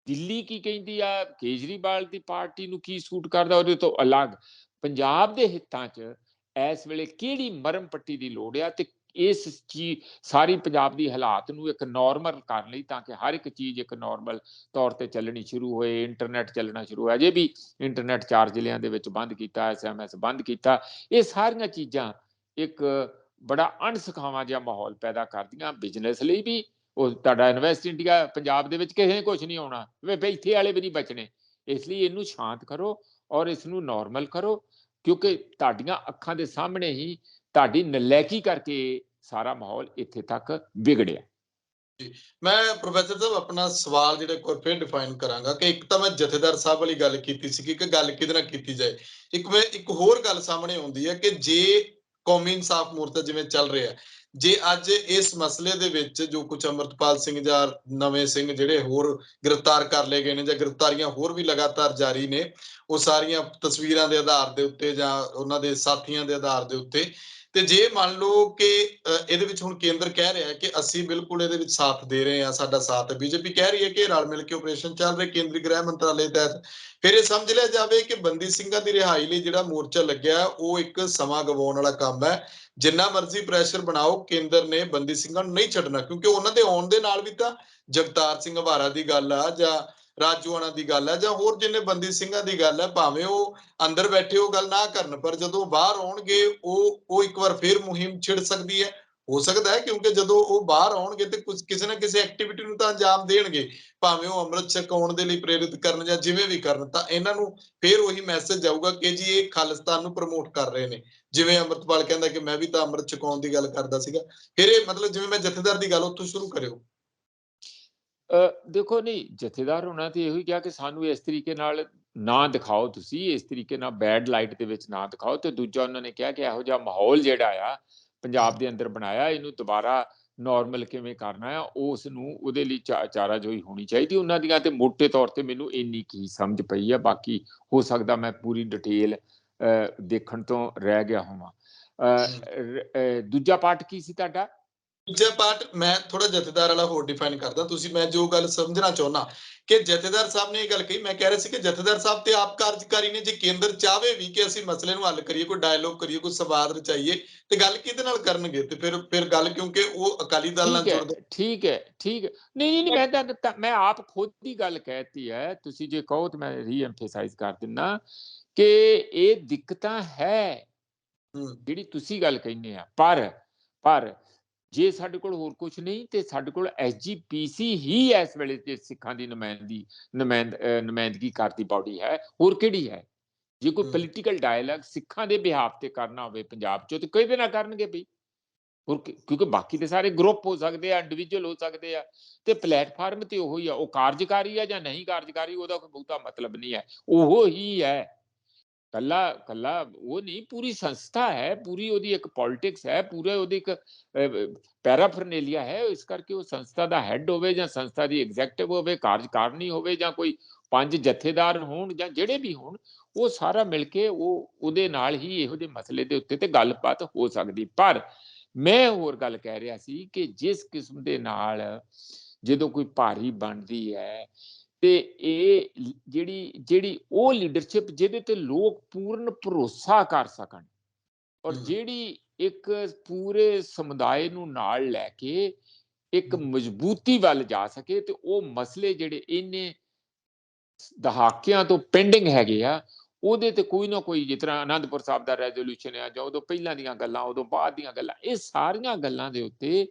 ਦਿੱਲੀ ਕੀ ਕਹਿੰਦੀ ਆ, ਕੇਜਰੀਵਾਲ ਦੀ ਪਾਰਟੀ ਨੂੰ ਕੀ ਸੂਟ ਕਰਦਾ, ਉਹਦੇ ਤੋਂ ਅਲੱਗ ਪੰਜਾਬ ਦੇ ਹਿੱਤਾਂ 'ਚ ਇਸ ਵੇਲੇ ਕਿਹੜੀ ਮਰਮ ਪੱਟੀ ਦੀ ਲੋੜ ਆ, ਤੇ ਇਸ ਚੀਜ਼ ਸਾਰੀ ਪੰਜਾਬ ਦੀ ਹਾਲਾਤ ਨੂੰ ਇੱਕ ਨੋਰਮਲ ਕਰਨ ਲਈ, ਤਾਂ ਕਿ ਹਰ ਇੱਕ ਚੀਜ਼ ਇੱਕ ਨੋਰਮਲ ਤੌਰ ਤੇ ਚੱਲਣੀ ਸ਼ੁਰੂ ਹੋਏ, ਇੰਟਰਨੈਟ ਚੱਲਣਾ ਸ਼ੁਰੂ ਹੋਇਆ। ਅਜੇ ਵੀ ਇੰਟਰਨੈਟ 4 ਜ਼ਿਲ੍ਹਿਆਂ ਦੇ ਵਿੱਚ ਬੰਦ ਕੀਤਾ, SMS ਬੰਦ ਕੀਤਾ, ਇਹ ਸਾਰੀਆਂ ਚੀਜ਼ਾਂ ਇੱਕ ਬੜਾ ਅਣਸੁਖਾਵਾਂ ਜਿਹਾ ਮਾਹੌਲ ਪੈਦਾ ਕਰਦੀਆਂ ਬਿਜ਼ਨਸ ਲਈ ਵੀ। ਉਹ ਤੁਹਾਡਾ ਇਨਵੈਸਟ ਇੰਡੀਆ ਪੰਜਾਬ ਦੇ ਵਿੱਚ ਕਿਸੇ ਨੇ ਕੁਝ ਨਹੀਂ ਆਉਣਾ, ਵੇ ਇੱਥੇ ਵਾਲੇ ਵੀ ਨਹੀਂ ਬਚਣੇ, ਇਸ ਲਈ ਇਹਨੂੰ ਸ਼ਾਂਤ ਕਰੋ ਔਰ ਇਸ ਨੂੰ ਨਾਰਮਲ ਕਰੋ, ਕਿਉਂਕਿ ਤੁਹਾਡੀਆਂ ਅੱਖਾਂ ਦੇ ਸਾਹਮਣੇ ਹੀ ਤੁਹਾਡੀ ਨਲਾਇਕੀ ਕਰਕੇ ਸਾਰਾ ਮਾਹੌਲ ਇੱਥੇ ਤੱਕ ਵਿਗੜਿਆ। ਮੈਂ ਪ੍ਰੋਫੈਸਰ ਸਾਹਿਬ ਆਪਣਾ ਸਵਾਲ ਜਿਹੜਾ ਇੱਕ ਵਾਰ ਫਿਰ ਡਿਫਾਈਨ ਕਰਾਂਗਾ ਕਿ ਇੱਕ ਤਾਂ ਮੈਂ ਜਥੇਦਾਰ ਸਾਹਿਬ ਵਾਲੀ ਗੱਲ ਕੀਤੀ ਸੀ ਕਿ ਗੱਲ ਕਿਹਦੇ ਨਾਲ ਕੀਤੀ ਜਾਏ, ਇੱਕ ਹੋਰ ਗੱਲ ਸਾਹਮਣੇ ਆਉਂਦੀ ਹੈ ਕਿ ਜੇ ਕੌਮੀ ਇਨਸਾਫ ਮੋਰਚਾ ਜਿਵੇਂ ਚੱਲ ਰਿਹਾ, ਜੇ ਅੱਜ ਇਸ ਮਸਲੇ ਦੇ ਵਿੱਚ ਜੋ ਕੁਝ ਅੰਮ੍ਰਿਤਪਾਲ ਸਿੰਘ ਜਾਂ ਨਵੇਂ ਸਿੰਘ ਜਿਹੜੇ ਹੋਰ ਗ੍ਰਿਫਤਾਰ ਕਰ ਲਏ ਗਏ ਨੇ, ਜਾਂ ਗ੍ਰਿਫਤਾਰੀਆਂ ਹੋਰ ਵੀ ਲਗਾਤਾਰ ਜਾਰੀ ਨੇ, ਉਹ ਸਾਰੀਆਂ ਤਸਵੀਰਾਂ ਦੇ ਆਧਾਰ ਦੇ ਉੱਤੇ ਜਾਂ ਉਹਨਾਂ ਦੇ ਸਾਥੀਆਂ ਦੇ ਆਧਾਰ ਦੇ ਉੱਤੇ, ਤੇ ਜੇ ਮੰਨ ਲਓ ਕਿ ਇਹਦੇ ਵਿੱਚ ਹੁਣ ਕੇਂਦਰ ਕਹਿ ਰਿਹਾ ਹੈ ਕਿ ਅਸੀਂ ਬਿਲਕੁਲ ਇਹਦੇ ਵਿੱਚ ਸਾਥ ਦੇ ਰਹੇ ਹਾਂ, ਸਾਡਾ ਸਾਥ ਹੈ, ਬੀਜੇਪੀ ਕਹਿ ਰਹੀ ਹੈ ਕਿ ਰਲ ਮਿਲ ਕੇ ਆਪਰੇਸ਼ਨ ਚੱਲ ਰਿਹਾ ਕੇਂਦਰੀ ਗ੍ਰਹਿ ਮੰਤਰਾਲੇ ਤਹਿਤ, ਫਿਰ ਇਹ ਸਮਝ ਲਿਆ ਜਾਵੇ ਕਿ ਬੰਦੀ ਸਿੰਘਾਂ ਦੀ ਰਿਹਾਈ ਲਈ ਜਿਹੜਾ ਮੋਰਚਾ ਲੱਗਿਆ ਉਹ ਇੱਕ ਸਮਾਂ ਗਵਾਉਣ ਵਾਲਾ ਕੰਮ ਹੈ। ਜਿੰਨਾ ਮਰਜ਼ੀ ਪ੍ਰੈਸ਼ਰ ਬਣਾਓ, ਕੇਂਦਰ ਨੇ ਬੰਦੀ ਸਿੰਘਾਂ ਨੂੰ ਨਹੀਂ ਛੱਡਣਾ, ਕਿਉਂਕਿ ਉਹਨਾਂ ਦੇ ਆਉਣ ਦੇ ਨਾਲ ਵੀ ਤਾਂ ਜਗਤਾਰ ਸਿੰਘ ਹਵਾਰਾ ਦੀ ਗੱਲ ਆ, ਜਾਂ ਰਾਜੂਆਣਾ ਦੀ ਗੱਲ ਹੈ, ਜਾਂ ਹੋਰ ਜਿੰਨੇ ਬੰਦੀ ਸਿੰਘਾਂ ਦੀ ਗੱਲ ਹੈ, ਭਾਵੇਂ ਉਹ ਅੰਦਰ ਬੈਠੇ ਉਹ ਗੱਲ ਨਾ ਕਰਨ, ਪਰ ਜਦੋਂ ਬਾਹਰ ਆਉਣਗੇ ਉਹ ਇੱਕ ਵਾਰ ਫੇਰ ਮੁਹਿੰਮ ਛਿੜ ਸਕਦੀ ਹੈ। ਹੋ ਸਕਦਾ ਹੈ ਕਿਉਂਕਿ ਜਦੋਂ ਉਹ ਬਾਹਰ ਆਉਣਗੇ ਤੇ ਕੁਝ ਕਿਸੇ ਨਾ ਕਿਸੇ ਐਕਟੀਵਿਟੀ ਨੂੰ ਤਾਂ ਅੰਜਾਮ ਦੇਣਗੇ, ਭਾਵੇਂ ਉਹ ਅੰਮ੍ਰਿਤ ਛਕਾਉਣ ਦੇ ਲਈ ਪ੍ਰੇਰਿਤ ਕਰਨ ਜਾਂ ਜਿਵੇਂ ਵੀ ਕਰਨ, ਤਾਂ ਇਹਨਾਂ ਨੂੰ ਫੇਰ ਉਹੀ ਮੈਸੇਜ ਜਾਊਗਾ ਕਿ ਜੀ ਇਹ ਖਾਲਿਸਤਾਨ ਨੂੰ ਪ੍ਰਮੋਟ ਕਰ ਰਹੇ ਨੇ। ਜਿਵੇਂ ਅੰਮ੍ਰਿਤਪਾਲ ਕਹਿੰਦਾ ਕਿ ਮੈਂ ਵੀ ਤਾਂ ਅੰਮ੍ਰਿਤ ਛਕਾਉਣ ਦੀ ਗੱਲ ਕਰਦਾ ਸੀਗਾ, ਫਿਰ ਇਹ ਮਤਲਬ ਜਿਵੇਂ ਮੈਂ ਜਥੇਦਾਰ ਦੀ ਗੱਲ ਉੱਥੋਂ ਸ਼ੁਰੂ ਕਰਿਓ। ਦੇਖੋ, ਨਹੀਂ ਜਥੇਦਾਰ ਹੋਣਾ ਤੇ ਇਹੋ ਹੀ ਕਿਹਾ ਕਿ ਸਾਨੂੰ ਇਸ ਤਰੀਕੇ ਨਾਲ ਨਾ ਦਿਖਾਓ, ਤੁਸੀਂ ਇਸ ਤਰੀਕੇ ਨਾਲ ਬੈਡ ਲਾਈਟ ਦੇ ਵਿੱਚ ਨਾ ਦਿਖਾਓ, ਤੇ ਦੂਜਾ ਉਹਨਾਂ ਨੇ ਕਿਹਾ ਕਿ ਇਹੋ ਜਿਹਾ ਮਾਹੌਲ ਜਿਹੜਾ ਆ ਪੰਜਾਬ ਦੇ ਅੰਦਰ ਬਣਾਇਆ, ਇਹਨੂੰ ਦੁਬਾਰਾ ਨਾਰਮਲ ਕਿਵੇਂ ਕਰਨਾ ਆ, ਉਸ ਨੂੰ ਉਹਦੇ ਲਈ ਚਾਰਾਜੋਈ ਹੋਣੀ ਚਾਹੀਦੀ ਉਹਨਾਂ ਦੀਆਂ। ਤੇ ਮੋਟੇ ਤੌਰ ਤੇ ਮੈਨੂੰ ਇੰਨੀ ਕੀ ਸਮਝ ਪਈ ਆ, ਬਾਕੀ ਹੋ ਸਕਦਾ ਮੈਂ ਪੂਰੀ ਡਿਟੇਲ ਦੇਖਣ ਤੋਂ ਰਹਿ ਗਿਆ ਹੋਵਾਂ। ਦੂਜਾ ਪਾਰਟ ਕੀ ਸੀ ਤੁਹਾਡਾ? ਦੂਜਾ ਪਾਰਟ ਮੈਂ ਥੋੜਾ ਜਥੇਦਾਰ ਵਾਲਾ ਹੋਰ ਡਿਫਾਈਨ ਕਰਦਾ, ਤੁਸੀਂ ਮੈਂ ਜੋ ਗੱਲ ਸਮਝਣਾ ਚਾਹੁੰਦਾ ਕਿ ਜਥੇਦਾਰ ਸਾਹਿਬ ਨੇ ਇਹ ਗੱਲ ਕਹੀ, ਮੈਂ ਕਹਿ ਰਿਹਾ ਸੀ ਕਿ ਜਥੇਦਾਰ ਸਾਹਿਬ ਤੇ ਆਪ ਕਾਰਜਕਾਰੀ ਨੇ, ਜੇ ਕੇਂਦਰ ਚਾਹਵੇ ਵੀ ਕਿ ਅਸੀਂ ਮਸਲੇ ਨੂੰ ਹੱਲ ਕਰੀਏ, ਕੋਈ ਡਾਇਲੋਗ ਕਰੀਏ, ਕੋਈ ਸੰਵਾਦ ਰਚਾਈਏ, ਤੇ ਗੱਲ ਕਿਹਦੇ ਨਾਲ ਕਰਨਗੇ? ਤੇ ਫਿਰ ਗੱਲ, ਕਿਉਂਕਿ ਉਹ ਅਕਾਲੀ ਦਲ ਨਾਲ ਜੁੜਦੇ। ਠੀਕ ਹੈ। ਨਹੀਂ, ਮੈਂ ਆਪ ਖੁਦ ਦੀ ਗੱਲ ਕਹਿਤੀ ਹੈ, ਤੁਸੀਂ ਜੇ ਕਹੋ ਤਾਂ ਮੈਂ ਰੀਐਮਫੇਸਾਈਜ਼ ਕਰ ਦਿੰਦਾ ਕਿ ਇਹ ਦਿੱਕਤਾਂ ਹੈ ਜਿਹੜੀ ਤੁਸੀਂ ਗੱਲ ਕਹਿੰਦੇ ਆ, ਪਰ ਜੇ ਸਾਡੇ ਕੋਲ ਹੋਰ ਕੁਝ ਨਹੀਂ ਤੇ ਸਾਡੇ ਕੋਲ SGPC ਹੀ ਇਸ ਵੇਲੇ ਤੇ ਸਿੱਖਾਂ ਦੀ ਨੁਮਾਇੰਦਗੀ ਕਰਦੀ ਬਾਡੀ ਹੈ, ਹੋਰ ਕਿਹੜੀ ਹੈ? ਜੇ ਕੋਈ ਪੋਲੀਟੀਕਲ ਡਾਇਲੌਗ ਸਿੱਖਾਂ ਦੇ ਬਿਹਾਫ ਤੇ ਕਰਨਾ ਹੋਵੇ ਪੰਜਾਬ ਚੋਂ, ਤੇ ਕਿਹਦੇ ਨਾਲ ਕਰਨਗੇ ਬਈ? ਕਿਉਂਕਿ ਬਾਕੀ ਦੇ ਸਾਰੇ ਗਰੁੱਪ ਹੋ ਸਕਦੇ ਆ, ਇੰਡੀਵਿਜੂਅਲ ਹੋ ਸਕਦੇ ਆ, ਤੇ ਪਲੇਟਫਾਰਮ ਤੇ ਉਹੀ ਆ, ਉਹ ਕਾਰਜਕਾਰੀ ਆ ਜਾਂ ਨਹੀਂ ਕਾਰਜਕਾਰੀ, ਉਹਦਾ ਕੋਈ ਬਹੁਤਾ ਮਤਲਬ ਨਹੀਂ ਹੈ, ਉਹ ਹੀ ਹੈ। ਕੱਲਾ ਉਹ ਨਹੀਂ, ਪੂਰੀ ਸੰਸਥਾ ਹੈ, ਪੂਰੀ ਉਹਦੀ ਇੱਕ ਪੋਲਿਟਿਕਸ ਹੈ, ਪੂਰਾ ਉਹਦੀ ਇੱਕ ਪੈਰਾਫਰਨੇਲੀਆ ਹੈ। ਇਸ ਕਰਕੇ ਉਹ ਸੰਸਥਾ ਦਾ ਹੈਡ ਹੋਵੇ ਜਾਂ ਸੰਸਥਾ ਦੀ ਐਗਜ਼ੈਕਟਿਵ ਹੋਵੇ, ਕਾਰਜਕਾਰਨੀ ਹੋਵੇ, ਜਾਂ ਕੋਈ 5 ਜਥੇਦਾਰ ਹੋਣ ਜਾਂ ਜਿਹੜੇ ਵੀ ਹੋਣ, ਉਹ ਸਾਰਾ ਮਿਲ ਕੇ ਉਹਦੇ ਨਾਲ ਹੀ ਇਹੋ ਜਿਹੇ ਮਸਲੇ ਦੇ ਉੱਤੇ ਤੇ ਗੱਲਬਾਤ ਹੋ ਸਕਦੀ। ਪਰ ਮੈਂ ਹੋਰ ਗੱਲ ਕਹਿ ਰਿਹਾ ਸੀ ਕਿ ਜਿਸ ਕਿਸਮ ਦੇ ਨਾਲ ਜਦੋਂ ਕੋਈ ਭਾਰੀ ਬਣਦੀ ਹੈ, ਤੇ ਇਹ ਜਿਹੜੀ ਉਹ ਲੀਡਰਸ਼ਿਪ ਜਿਹਦੇ ਤੇ ਲੋਕ ਪੂਰਨ ਭਰੋਸਾ ਕਰ ਸਕਣ, ਔਰ ਜਿਹੜੀ ਇੱਕ ਪੂਰੇ ਸਮੁਦਾਇ ਨੂੰ ਨਾਲ ਲੈ ਕੇ ਇੱਕ ਮਜ਼ਬੂਤੀ ਵੱਲ ਜਾ ਸਕੇ, ਤੇ ਉਹ ਮਸਲੇ ਜਿਹੜੇ ਇਹਨੇ ਦਹਾਕਿਆਂ ਤੋਂ ਪੈਂਡਿੰਗ ਹੈਗੇ ਆ, ਉਹਦੇ ਤੇ ਕੋਈ ਨਾ ਕੋਈ, ਜਿਸ ਤਰ੍ਹਾਂ ਆਨੰਦਪੁਰ ਸਾਹਿਬ ਦਾ ਰੈਜ਼ੋਲੂਸ਼ਨ ਆ, ਜਾਂ ਉਦੋਂ ਪਹਿਲਾਂ ਦੀਆਂ ਗੱਲਾਂ, ਉਦੋਂ ਬਾਅਦ ਦੀਆਂ ਗੱਲਾਂ, ਇਹ ਸਾਰੀਆਂ ਗੱਲਾਂ ਦੇ ਉੱਤੇ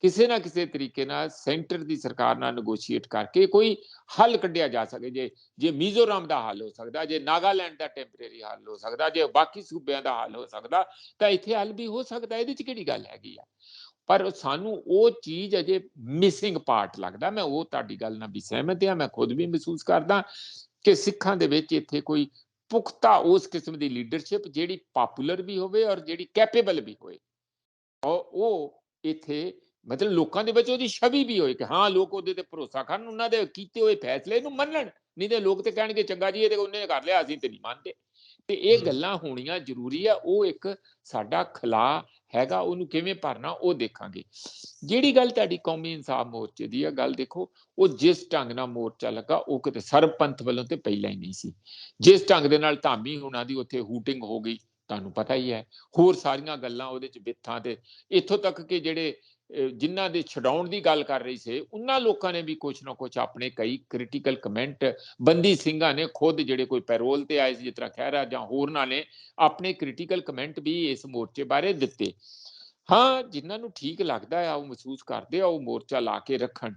ਕਿਸੇ ਨਾ ਕਿਸੇ ਤਰੀਕੇ ਨਾਲ ਸੈਂਟਰ ਦੀ ਸਰਕਾਰ ਨਾਲ ਨੈਗੋਸ਼ੀਏਟ ਕਰਕੇ ਕੋਈ ਹੱਲ ਕੱਢਿਆ ਜਾ ਸਕੇ। ਜੇ ਮਿਜ਼ੋਰਮ ਦਾ ਹੱਲ ਹੋ ਸਕਦਾ, ਜੇ ਨਾਗਾਲੈਂਡ ਦਾ ਟੈਂਪਰੇਰੀ ਹੱਲ ਹੋ ਸਕਦਾ, ਜੇ ਬਾਕੀ ਸੂਬਿਆਂ ਦਾ ਹੱਲ ਹੋ ਸਕਦਾ, ਤਾਂ ਇੱਥੇ ਹੱਲ ਵੀ ਹੋ ਸਕਦਾ। ਇਹਦੇ 'ਚ ਕਿਹੜੀ ਗੱਲ ਹੈਗੀ ਆ? ਪਰ ਸਾਨੂੰ ਉਹ ਚੀਜ਼ ਅਜੇ ਮਿਸਿੰਗ ਪਾਰਟ ਲੱਗਦਾ। ਮੈਂ ਉਹ ਤੁਹਾਡੀ ਗੱਲ ਨਾਲ ਵੀ ਸਹਿਮਤ ਹਾਂ। ਮੈਂ ਖੁਦ ਵੀ ਮਹਿਸੂਸ ਕਰਦਾ ਕਿ ਸਿੱਖਾਂ ਦੇ ਵਿੱਚ ਇੱਥੇ ਕੋਈ ਪੁਖਤਾ ਉਸ ਕਿਸਮ ਦੀ ਲੀਡਰਸ਼ਿਪ ਜਿਹੜੀ ਪਾਪੂਲਰ ਵੀ ਹੋਵੇ ਔਰ ਜਿਹੜੀ ਕੈਪੇਬਲ ਵੀ ਹੋਏ, ਔਰ ਉਹ ਇੱਥੇ ਮਤਲਬ ਲੋਕਾਂ ਦੇ ਵਿੱਚ ਉਹਦੀ ਛਵੀ ਵੀ ਹੋਏ ਕਿ ਹਾਂ ਲੋਕ ਉਹਦੇ ਤੇ ਭਰੋਸਾ ਕਰਨ, ਉਹਨਾਂ ਦੇ ਕੀਤੇ ਹੋਏ ਫੈਸਲੇ ਨੂੰ ਮੰਨਣ। ਨਹੀਂ ਤੇ ਲੋਕ ਤੇ ਕਹਿਣਗੇ ਚੰਗਾ ਜੀ ਇਹ ਤੇ ਉਹਨੇ ਕਰ ਲਿਆ, ਅਸੀਂ ਤੇ ਨਹੀਂ ਮੰਨਦੇ। ਤੇ ਇਹ ਗੱਲਾਂ ਹੋਣੀਆਂ ਜ਼ਰੂਰੀ ਆ। ਉਹ ਇੱਕ ਸਾਡਾ ਖਲਾ ਹੈਗਾ, ਉਹਨੂੰ ਕਿਵੇਂ ਭਰਨਾ ਉਹ ਦੇਖਾਂਗੇ। ਜਿਹੜੀ ਗੱਲ ਤੁਹਾਡੀ ਕੌਮੀ ਇਨਸਾਫ ਮੋਰਚੇ ਦੀ ਆ ਗੱਲ, ਦੇਖੋ ਉਹ ਜਿਸ ਢੰਗ ਨਾਲ ਮੋਰਚਾ ਲੱਗਾ ਉਹ ਕਿਤੇ ਸਰਬਪੰਥ ਵੱਲੋਂ ਤੇ ਪਹਿਲਾਂ ਹੀ ਨਹੀਂ ਸੀ। ਜਿਸ ਢੰਗ ਦੇ ਨਾਲ ਧਾਮੀ ਹੋਣਾ ਦੀ ਉੱਥੇ ਹੂਟਿੰਗ ਹੋ ਗਈ, ਤੁਹਾਨੂੰ ਪਤਾ ਹੀ ਹੈ। ਹੋਰ ਸਾਰੀਆਂ ਗੱਲਾਂ ਉਹਦੇ 'ਚ ਬਿੱਥਾਂ ਤੇ ਇੱਥੋਂ ਤੱਕ ਕਿ ਜਿਹੜੇ ਜਿਨ੍ਹਾਂ ਦੇ ਛਡਾਉਣ ਦੀ ਗੱਲ ਕਰ ਰਹੀ ਸੀ, ਉਹਨਾਂ ਲੋਕਾਂ ਨੇ ਵੀ ਕੁਛ ਨਾ ਕੁਛ ਆਪਣੇ ਕਈ ਕ੍ਰਿਟੀਕਲ ਕਮੈਂਟ, ਬੰਦੀ ਸਿੰਘਾਂ ਨੇ ਖੁਦ ਜਿਹੜੇ ਕੋਈ ਪੈਰੋਲ ਤੇ ਆਏ ਸੀ ਜਿਸ ਤਰ੍ਹਾਂ ਖਹਿਰਾ ਜਾਂ ਹੋਰਨਾਂ ਨੇ ਆਪਣੇ ਕ੍ਰਿਟੀਕਲ ਕਮੈਂਟ ਵੀ ਇਸ ਮੋਰਚੇ ਬਾਰੇ ਦਿੱਤੇ। ਹਾਂ, ਜਿਨ੍ਹਾਂ ਨੂੰ ਠੀਕ ਲੱਗਦਾ ਆ, ਉਹ ਮਹਿਸੂਸ ਕਰਦੇ ਆ, ਉਹ ਮੋਰਚਾ ਲਾ ਕੇ ਰੱਖਣ।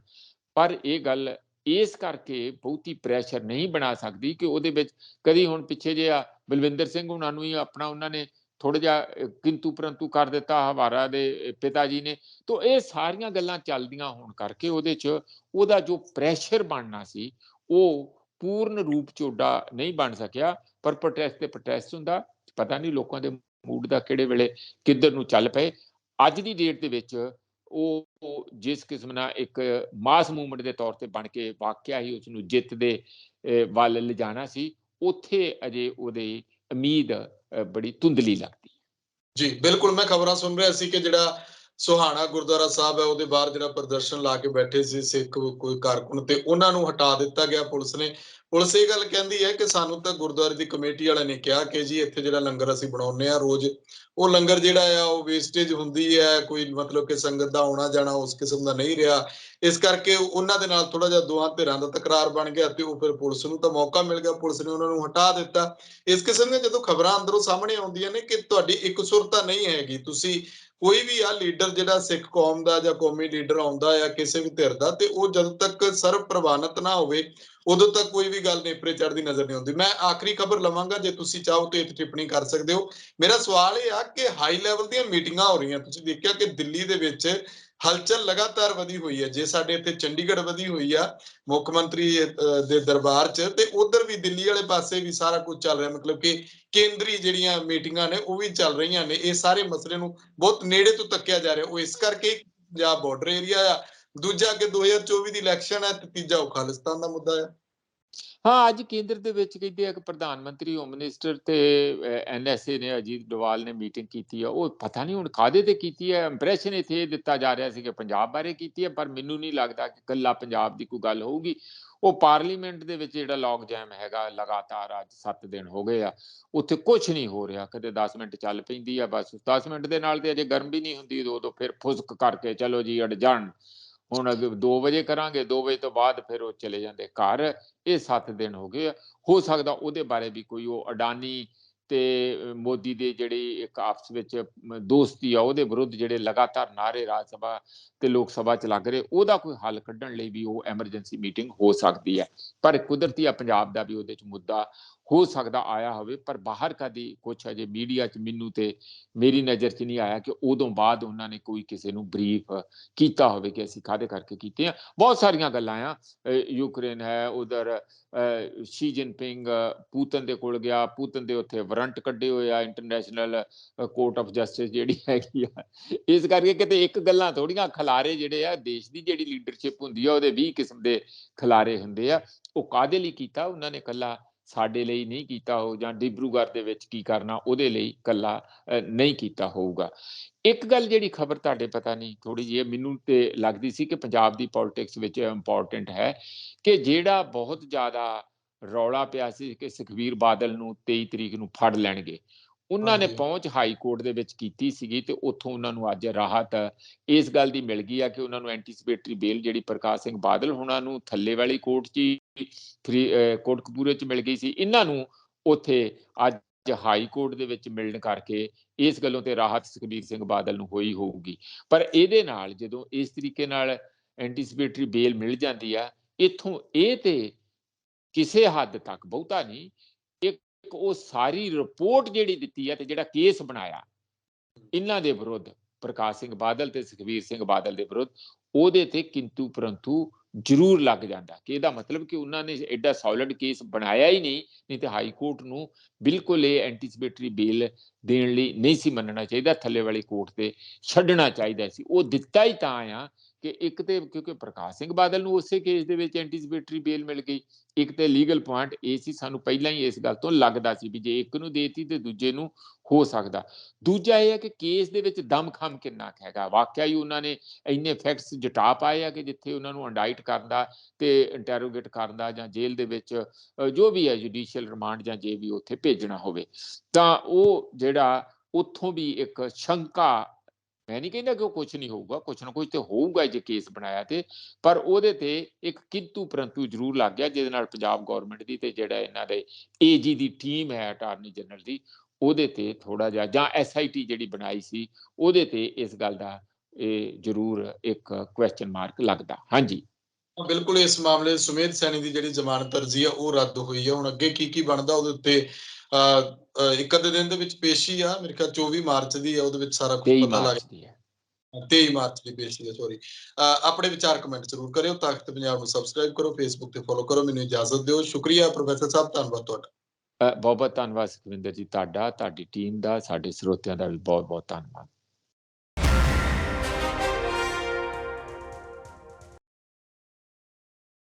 ਪਰ ਇਹ ਗੱਲ ਇਸ ਕਰਕੇ ਬਹੁਤੀ ਪ੍ਰੈਸ਼ਰ ਨਹੀਂ ਬਣਾ ਸਕਦੀ ਕਿ ਉਹਦੇ ਵਿੱਚ ਕਦੀ ਹੁਣ ਪਿੱਛੇ ਜਿਹਾ ਬਲਵਿੰਦਰ ਸਿੰਘ ਉਹਨਾਂ ਨੂੰ ਹੀ ਆਪਣਾ ਉਹਨਾਂ ਨੇ ਥੋੜਾ ਜਿਹਾ ਕਿੰਤੂ ਪਰੰਤੂ ਕਰ ਦਿੱਤਾ ਹਵਾਰਾ ਦੇ ਪਿਤਾ ਜੀ ਨੇ। ਤਾਂ ਇਹ ਸਾਰੀਆਂ ਗੱਲਾਂ ਚੱਲਦੀਆਂ ਹੋਣ ਕਰਕੇ ਉਹਦੇ 'ਚ ਉਹਦਾ ਜੋ ਪ੍ਰੈਸ਼ਰ ਬਣਨਾ ਸੀ ਉਹ ਪੂਰਨ ਰੂਪ 'ਚ ਓਡਾ ਨਹੀਂ ਬਣ ਸਕਿਆ। ਪਰ ਪ੍ਰੋਟੈਸਟ ਤੇ ਪ੍ਰੋਟੈਸਟ ਹੁੰਦਾ, ਪਤਾ ਨਹੀਂ ਲੋਕਾਂ ਦੇ ਮੂਡ ਦਾ ਕਿਹੜੇ ਵੇਲੇ ਕਿੱਧਰ ਨੂੰ ਚੱਲ ਪਏ। ਅੱਜ ਦੀ ਡੇਟ ਦੇ ਵਿੱਚ ਉਹ ਜਿਸ ਕਿਸਮ ਨਾਲ ਇੱਕ ਮਾਸ ਮੂਵਮੈਂਟ ਦੇ ਤੌਰ ਤੇ ਬਣ ਕੇ ਵਾਕਿਆ ਹੀ ਉਸ ਨੂੰ ਜਿੱਤ ਦੇ ਵੱਲ ਲਿਜਾਣਾ ਸੀ, ਉੱਥੇ ਅਜੇ ਉਹਦੀ ਉਮੀਦ ਬੜੀ ਧੁੰਦਲੀ ਲੱਗਦੀ। ਜੀ ਬਿਲਕੁਲ, ਮੈਂ ਖਬਰਾਂ ਸੁਣ ਰਿਹਾ ਸੀ ਕਿ ਜਿਹੜਾ ਸੋਹਾਣਾ ਗੁਰਦੁਆਰਾ ਸਾਹਿਬ ਹੈ ਉਹਦੇ ਬਾਹਰ ਜਿਹੜਾ ਪ੍ਰਦਰਸ਼ਨ ਲਾ ਕੇ ਬੈਠੇ ਸੀ ਸਿੱਖ ਕੋਈ ਕਾਰਕੁਨ, ਤੇ ਉਹਨਾਂ ਨੂੰ ਹਟਾ ਦਿੱਤਾ ਗਿਆ ਪੁਲਿਸ ਨੇ। ਪੁਲਿਸ ਇਹ ਗੱਲ ਕਹਿੰਦੀ ਹੈ ਕਿ ਸਾਨੂੰ ਤਾਂ ਗੁਰਦੁਆਰੇ ਦੀ ਕਮੇਟੀ ਵਾਲਿਆਂ ਨੇ ਕਿਹਾ ਕਿ ਜੀ ਇੱਥੇ ਜਿਹੜਾ ਲੰਗਰ ਅਸੀਂ ਬਣਾਉਂਦੇ ਆ ਰੋਜ਼, ਉਹ ਲੰਗਰ ਜਿਹੜਾ ਆ ਉਹ ਵੇਸਟੇਜ ਹੁੰਦੀ ਹੈ, ਕੋਈ ਮਤਲਬ ਕਿ ਸੰਗਤ ਦਾ ਆਉਣਾ ਜਾਣਾ ਉਸ ਕਿਸਮ ਦਾ ਨਹੀਂ ਰਿਹਾ। ਇਸ ਕਰਕੇ ਉਹਨਾਂ ਦੇ ਨਾਲ ਥੋੜਾ ਜਿਹਾ ਦੋਹਾਂ ਧਿਰਾਂ ਦਾ ਤਕਰਾਰ ਬਣ ਗਿਆ ਤੇ ਉਹ ਫਿਰ ਪੁਲਿਸ ਨੂੰ ਤਾਂ ਮੌਕਾ ਮਿਲ ਗਿਆ, ਪੁਲਿਸ ਨੇ ਉਹਨਾਂ ਨੂੰ ਹਟਾ ਦਿੱਤਾ। ਇਸ ਕਿਸਮ ਦੀਆਂ ਜਦੋਂ ਖਬਰਾਂ ਅੰਦਰੋਂ ਸਾਹਮਣੇ ਆਉਂਦੀਆਂ ਨੇ ਕਿ ਤੁਹਾਡੀ ਇਕਸੁਰਤਾ ਨਹੀਂ ਹੈਗੀ, ਤੁਸੀਂ ਕੋਈ ਵੀ ਆ ਲੀਡਰ ਜਿਹੜਾ ਸਿੱਖ ਕੌਮ ਦਾ ਜਾਂ ਕੌਮੀ ਲੀਡਰ ਆਉਂਦਾ ਆ ਕਿਸੇ ਵੀ ਧਿਰ ਦਾ, ਤੇ ਉਹ ਜਦੋਂ ਤੱਕ ਸਰਵ ਪ੍ਰਵਾਨਿਤ ਨਾ ਹੋਵੇ ਉਦੋਂ ਤੱਕ ਕੋਈ ਵੀ ਗੱਲ ਨੇਪਰੇ ਚੜ੍ਹਦੀ ਨਜ਼ਰ ਨਹੀਂ ਆਉਂਦੀ। ਮੈਂ ਆਖਰੀ ਖਬਰ ਲਵਾਂਗਾ, ਜੇ ਤੁਸੀਂ ਚਾਹੋ ਤੇ ਇੱਥੇ ਟਿੱਪਣੀ ਕਰ ਸਕਦੇ ਹੋ। ਮੇਰਾ ਸਵਾਲ ਇਹ ਆ ਕਿ ਹਾਈ ਲੈਵਲ ਦੀਆਂ ਮੀਟਿੰਗਾਂ ਹੋ ਰਹੀਆਂ, ਤੁਸੀਂ ਦੇਖਿਆ ਕਿ ਦਿੱਲੀ ਦੇ ਵਿੱਚ ਹਲਚਲ ਲਗਾਤਾਰ ਵਧੀ ਹੋਈ ਹੈ। ਜੇ ਸਾਡੇ ਇੱਥੇ ਚੰਡੀਗੜ੍ਹ ਵਧੀ ਹੋਈ ਆ ਮੁੱਖ ਮੰਤਰੀ ਦੇ ਦਰਬਾਰ 'ਚ, ਤੇ ਉਧਰ ਵੀ ਦਿੱਲੀ ਵਾਲੇ ਪਾਸੇ ਵੀ ਸਾਰਾ ਕੁਝ ਚੱਲ ਰਿਹਾ, ਮਤਲਬ ਕਿ ਕੇਂਦਰੀ ਜਿਹੜੀਆਂ ਮੀਟਿੰਗਾਂ ਨੇ ਉਹ ਵੀ ਚੱਲ ਰਹੀਆਂ ਨੇ। ਇਹ ਸਾਰੇ ਮਸਲੇ ਨੂੰ ਬਹੁਤ ਨੇੜੇ ਤੋਂ ਤੱਕਿਆ ਜਾ ਰਿਹਾ। ਉਹ ਇਸ ਕਰਕੇ ਪੰਜਾਬ ਬਾਰਡਰ ਏਰੀਆ ਆ, ਦੂਜਾ ਕਿ 2024 ਦੀ ਇਲੈਕਸ਼ਨ ਹੈ, ਤੇ ਤੀਜਾ ਉਹ ਖਾਲਿਸਤਾਨ ਦਾ ਮੁੱਦਾ ਹੈ। ਹਾਂ, ਅੱਜ ਕੇਂਦਰ ਦੇ ਵਿੱਚ ਕਹਿੰਦੇ ਆ ਕਿ ਪ੍ਰਧਾਨ ਮੰਤਰੀ, ਹੋਮ ਮਿਨਿਸਟਰ ਤੇ NSA ਨੇ, ਅਜੀਤ ਡੋਵਾਲ ਨੇ ਮੀਟਿੰਗ ਕੀਤੀ ਆ। ਉਹ ਪਤਾ ਨਹੀਂ ਹੁਣ ਕਾਹਦੇ ਤੇ ਕੀਤੀ ਹੈ। ਇੰਪ੍ਰੈਸ਼ਨ ਇੱਥੇ ਇਹ ਦਿੱਤਾ ਜਾ ਰਿਹਾ ਸੀ ਕਿ ਪੰਜਾਬ ਬਾਰੇ ਕੀਤੀ ਹੈ, ਪਰ ਮੈਨੂੰ ਨਹੀਂ ਲੱਗਦਾ ਕਿ ਇਕੱਲਾ ਪੰਜਾਬ ਦੀ ਕੋਈ ਗੱਲ ਹੋਊਗੀ। ਉਹ ਪਾਰਲੀਮੈਂਟ ਦੇ ਵਿੱਚ ਜਿਹੜਾ ਲੌਗ ਜੈਮ ਹੈਗਾ ਲਗਾਤਾਰ ਅੱਜ 7 ਦਿਨ ਹੋ ਗਏ ਆ, ਉੱਥੇ ਕੁਝ ਨਹੀਂ ਹੋ ਰਿਹਾ। ਕਦੇ 10 ਮਿੰਟ ਚੱਲ ਪੈਂਦੀ ਆ, ਬਸ 10 ਮਿੰਟ ਦੇ ਨਾਲ ਤੇ ਅਜੇ ਗਰਮ ਵੀ ਨਹੀਂ ਹੁੰਦੀ, ਉਦੋਂ ਫਿਰ ਫੁਸਕ ਕਰਕੇ ਚਲੋ ਜੀ ਅੜਜਾਣ, ਹੁਣ 2 ਵਜੇ ਕਰਾਂਗੇ, 2 ਵਜੇ ਤੋਂ ਬਾਅਦ ਫਿਰ ਉਹ ਚਲੇ ਜਾਂਦੇ ਘਰ। ਇਹ 7 ਦਿਨ ਹੋ ਗਏ ਆ। ਹੋ ਸਕਦਾ ਉਹਦੇ ਬਾਰੇ ਵੀ ਕੋਈ ਉਹ ਅਡਾਨੀ ਤੇ ਮੋਦੀ ਦੇ ਜਿਹੜੀ ਇੱਕ ਆਪਸ ਵਿੱਚ ਦੋਸਤੀ ਆ, ਉਹਦੇ ਵਿਰੁੱਧ ਜਿਹੜੇ ਲਗਾਤਾਰ ਨਾਰੇ ਰਾਜ ਸਭਾ ਤੇ ਲੋਕ ਸਭਾ 'ਚ ਲੱਗ ਰਹੇ, ਉਹਦਾ ਕੋਈ ਹੱਲ ਕੱਢਣ ਲਈ ਵੀ ਉਹ ਐਮਰਜੈਂਸੀ ਮੀਟਿੰਗ ਹੋ ਸਕਦੀ ਹੈ। ਪਰ ਕੁਦਰਤੀ ਆ ਪੰਜਾਬ ਦਾ ਵੀ ਉਹਦੇ 'ਚ ਮੁੱਦਾ ਹੋ ਸਕਦਾ ਆਇਆ ਹੋਵੇ, ਪਰ ਬਾਹਰ ਕਦੀ ਕੁਛ ਅਜੇ ਮੀਡੀਆ 'ਚ ਮੈਨੂੰ ਤੇ ਮੇਰੀ ਨਜ਼ਰ 'ਚ ਨਹੀਂ ਆਇਆ ਕਿ ਉਦੋਂ ਬਾਅਦ ਉਹਨਾਂ ਨੇ ਕੋਈ ਕਿਸੇ ਨੂੰ ਬਰੀਫ ਕੀਤਾ ਹੋਵੇ ਕਿ ਅਸੀਂ ਕਾਹਦੇ ਕਰਕੇ ਕੀਤੇ ਆ। ਬਹੁਤ ਸਾਰੀਆਂ ਗੱਲਾਂ ਆ, ਯੂਕਰੇਨ ਹੈ, ਉਧਰ ਸ਼ੀ ਜਿਨਪਿੰਗ ਪੂਤਨ ਦੇ ਕੋਲ ਗਿਆ, ਪੂਤਨ ਦੇ ਉੱਥੇ ਵਾਰੰਟ ਕੱਢੇ ਹੋਏ ਆ ਇੰਟਰਨੈਸ਼ਨਲ ਕੋਰਟ ਆਫ ਜਸਟਿਸ ਜਿਹੜੀ ਹੈਗੀ ਆ। ਇਸ ਕਰਕੇ ਕਿਤੇ ਇੱਕ ਗੱਲਾਂ ਥੋੜੀਆਂ, ਖਿਲਾਰੇ ਜਿਹੜੇ ਆ ਦੇਸ਼ ਦੀ ਜਿਹੜੀ ਲੀਡਰਸ਼ਿਪ ਹੁੰਦੀ ਆ ਉਹਦੇ 20 ਕਿਸਮ ਦੇ ਖਿਲਾਰੇ ਹੁੰਦੇ ਆ। ਉਹ ਕਾਹਦੇ ਲਈ ਕੀਤਾ ਉਹਨਾਂ ਨੇ, ਇਕੱਲਾ ਸਾਡੇ ਲਈ ਨਹੀਂ ਕੀਤਾ ਹੋ, ਜਾਂ ਡਿਬਰੂਗੜ੍ਹ ਦੇ ਵਿੱਚ ਕੀ ਕਰਨਾ ਉਹਦੇ ਲਈ ਇਕੱਲਾ ਨਹੀਂ ਕੀਤਾ ਹੋਊਗਾ। ਇੱਕ ਗੱਲ ਜਿਹੜੀ ਖਬਰ ਤੁਹਾਡੇ ਪਤਾ ਨਹੀਂ ਥੋੜੀ ਜਿਹੀ ਮੈਨੂੰ ਤੇ ਲੱਗਦੀ ਸੀ ਕਿ ਪੰਜਾਬ ਦੀ ਪੋਲਿਟਿਕਸ ਵਿੱਚ ਇੰਪੋਰਟੈਂਟ ਹੈ, ਕਿ ਜਿਹੜਾ ਬਹੁਤ ਜ਼ਿਆਦਾ ਰੌਲਾ ਪਿਆ ਸੀ ਕਿ ਸੁਖਬੀਰ ਬਾਦਲ ਨੂੰ 23 ਤਰੀਕ ਨੂੰ ਫੜ ਲੈਣਗੇ, ਉਹਨਾਂ ਨੇ ਹਾਂਜੀ ਪਹੁੰਚ ਹਾਈ ਕੋਰਟ ਦੇ ਵਿੱਚ ਕੀਤੀ ਸੀਗੀ, ਤੇ ਉੱਥੋਂ ਉਹਨਾਂ ਨੂੰ ਅੱਜ ਰਾਹਤ ਇਸ ਗੱਲ ਦੀ ਮਿਲ ਗਈ ਆ ਕਿ ਉਹਨਾਂ ਨੂੰ ਐਂਟੀਸਪੇਟਰੀ ਬੇਲ ਜਿਹੜੀ ਪ੍ਰਕਾਸ਼ ਸਿੰਘ ਬਾਦਲ ਹੁਣਾਂ ਨੂੰ ਥੱਲੇ ਵਾਲੀ ਕੋਰਟ 'ਚ ਕੋਟਕਪੂਰੇ 'ਚ ਮਿਲ ਗਈ ਸੀ, ਇਹਨਾਂ ਨੂੰ ਉੱਥੇ ਅੱਜ ਹਾਈ ਕੋਰਟ ਦੇ ਵਿੱਚ ਮਿਲਣ ਕਰਕੇ ਇਸ ਗੱਲੋਂ ਤੇ ਰਾਹਤ ਸੁਖਬੀਰ ਸਿੰਘ ਬਾਦਲ ਨੂੰ ਹੋਈ ਹੋਊਗੀ। ਪਰ ਇਹਦੇ ਨਾਲ ਜਦੋਂ ਇਸ ਤਰੀਕੇ ਨਾਲ ਐਂਟੀਸਿਪੇਟਰੀ ਬੇਲ ਮਿਲ ਜਾਂਦੀ ਆ, ਇੱਥੋਂ ਇਹ ਤੇ ਕਿਸੇ ਹੱਦ ਤੱਕ, ਬਹੁਤਾ ਨਹੀਂ, ਇੱਕ ਉਹ ਸਾਰੀ ਰਿਪੋਰਟ ਜਿਹੜੀ ਦਿੱਤੀ ਆ ਤੇ ਜਿਹੜਾ ਕੇਸ ਬਣਾਇਆ ਇਹਨਾਂ ਦੇ ਵਿਰੁੱਧ, ਪ੍ਰਕਾਸ਼ ਸਿੰਘ ਬਾਦਲ ਤੇ ਸੁਖਬੀਰ ਸਿੰਘ ਬਾਦਲ ਦੇ ਵਿਰੁੱਧ, ਉਹਦੇ ਤੇ ਕਿੰਤੂ ਪਰੰਤੂ ਜ਼ਰੂਰ ਲੱਗ ਜਾਂਦਾ ਕਿ ਇਹਦਾ ਮਤਲਬ ਕਿ ਉਹਨਾਂ ਨੇ ਐਡਾ ਸੋਲਿਡ ਕੇਸ ਬਣਾਇਆ ਹੀ ਨਹੀਂ ਤੇ ਹਾਈ ਕੋਰਟ ਨੂੰ ਬਿਲਕੁਲ ਇਹ ਐਂਟੀਸਿਪੇਟਰੀ ਬੇਲ ਦੇਣ ਲਈ ਨਹੀਂ ਸੀ ਮੰਨਣਾ ਚਾਹੀਦਾ, ਥੱਲੇ ਵਾਲੀ ਕੋਰਟ ਤੇ ਛੱਡਣਾ ਚਾਹੀਦਾ ਸੀ। ਉਹ ਦਿੱਤਾ ਹੀ ਤਾਂ ਆ ਕਿ ਇੱਕ ਤੇ ਕਿਉਂਕਿ ਪ੍ਰਕਾਸ਼ ਸਿੰਘ ਬਾਦਲ ਨੂੰ ਉਸੇ ਕੇਸ ਦੇ ਵਿੱਚ ਐਂਟੀਸਿਪੇਟਰੀ ਬੇਲ ਮਿਲ ਗਈ, ਇੱਕ ਤੇ ਲੀਗਲ ਪੁਆਇੰਟ ਇਹ ਸੀ, ਸਾਨੂੰ ਪਹਿਲਾਂ ਹੀ ਇਸ ਗੱਲ ਤੋਂ ਲੱਗਦਾ ਸੀ ਵੀ ਜੇ ਇੱਕ ਨੂੰ ਦੇਤੀ ਤੇ ਦੂਜੇ ਨੂੰ ਹੋ ਸਕਦਾ। ਦੂਜਾ ਇਹ ਹੈ ਕਿ ਕੇਸ ਦੇ ਵਿੱਚ ਦਮਖਮ ਕਿੰਨਾ ਕੁ ਹੈਗਾ, ਵਾਕਿਆ ਹੀ ਉਹਨਾਂ ਨੇ ਇੰਨੇ ਫੈਕਟਸ ਜਟਾ ਪਾਏ ਆ ਕਿ ਜਿੱਥੇ ਉਹਨਾਂ ਨੂੰ ਇੰਡਾਈਟ ਕਰਨ ਦਾ ਤੇ ਇੰਟੈਰੋਗੇਟ ਕਰਨ ਦਾ ਜਾਂ ਜੇਲ੍ਹ ਦੇ ਵਿੱਚ ਜੋ ਵੀ ਹੈ ਜੁਡੀਸ਼ੀਅਲ ਰਿਮਾਂਡ ਜਾਂ ਜੇ ਵੀ ਉੱਥੇ ਭੇਜਣਾ ਹੋਵੇ, ਤਾਂ ਉਹ ਜਿਹੜਾ ਉੱਥੋਂ ਵੀ ਇੱਕ ਸ਼ੰਕਾ, ਮੈਂ ਨਹੀਂ ਕਹਿੰਦਾ ਕਿ ਉਹ ਕੁਝ ਨਹੀਂ ਹੋਊਗਾ, ਕੁਝ ਨਾ ਕੁਝ ਤੇ ਹੋਊਗਾ ਜੇ ਕੇਸ ਬਣਾਇਆ ਤੇ, ਪਰ ਉਹਦੇ ਤੇ ਇੱਕ ਕਿੰਤੂ ਪਰੰਤੂ ਜ਼ਰੂਰ ਲੱਗ ਗਿਆ, ਜਿਹਦੇ ਨਾਲ ਪੰਜਾਬ ਗੌਰਮੈਂਟ ਦੀ ਤੇ ਜਿਹੜਾ ਇਹਨਾਂ ਦੇ ਏਜੀ ਦੀ ਟੀਮ ਹੈ ਅਟਾਰਨੀ ਜਨਰਲ ਦੀ, ਉਹਦੇ ਤੇ ਥੋੜਾ ਜਿਹਾ, ਜਾਂ SIT ਜਿਹੜੀ ਬਣਾਈ ਸੀ ਉਹਦੇ ਤੇ ਇਸ ਗੱਲ ਦਾ ਇਹ ਜ਼ਰੂਰ ਇੱਕ ਕੁਐਸਚਨ ਮਾਰਕ ਲੱਗਦਾ। ਹਾਂਜੀ ਬਿਲਕੁਲ, ਇਸ ਮਾਮਲੇ ਸੁਮੇਧ ਸੈਣੀ ਦੀ ਜਿਹੜੀ ਜ਼ਮਾਨਤ ਅਰਜ਼ੀ ਆ ਉਹ ਰੱਦ ਹੋਈ ਹੈ। ਹੁਣ ਅੱਗੇ ਕੀ ਬਣਦਾ ਉਹਦੇ ਉੱਤੇ ਇੱਕ ਅੱਧੇ ਦਿਨ ਦੇ ਵਿੱਚ ਪੇਸ਼ੀ ਆ, ਮੇਰੇ ਖਿਆਲ 24 ਮਾਰਚ ਦੀ ਆ, ਉਹਦੇ ਵਿੱਚ ਸਾਰਾ ਕੁਝ 23 ਪਤਾ ਲੱਗ ਮਾਰਚ ਦੀ ਹੈ। 23 ਮਾਰਚ ਦੀ ਪੇਸ਼ੀ ਹੈ, ਸੌਰੀ। ਆਪਣੇ ਵਿਚਾਰ ਕਮੈਂਟ ਜ਼ਰੂਰ ਕਰਿਓ। ਤਖਤ ਪੰਜਾਬ ਨੂੰ ਸਬਸਕ੍ਰਾਈਬ ਕਰੋ, ਫੇਸਬੁੱਕ ਤੇ ਫੋਲੋ ਕਰੋ। ਮੈਨੂੰ ਇਜਾਜ਼ਤ ਦਿਓ। ਸ਼ੁਕਰੀਆ ਪ੍ਰੋਫੈਸਰ ਸਾਹਿਬ, ਧੰਨਵਾਦ ਤੁਹਾਡਾ। ਬਹੁਤ ਬਹੁਤ ਧੰਨਵਾਦ ਸੁਖਵਿੰਦਰ ਜੀ, ਤੁਹਾਡਾ, ਤੁਹਾਡੀ ਟੀਮ ਦਾ, ਸਾਡੇ ਸਰੋਤਿਆਂ ਦਾ ਵੀ ਬਹੁਤ ਬਹੁਤ ਧੰਨਵਾਦ।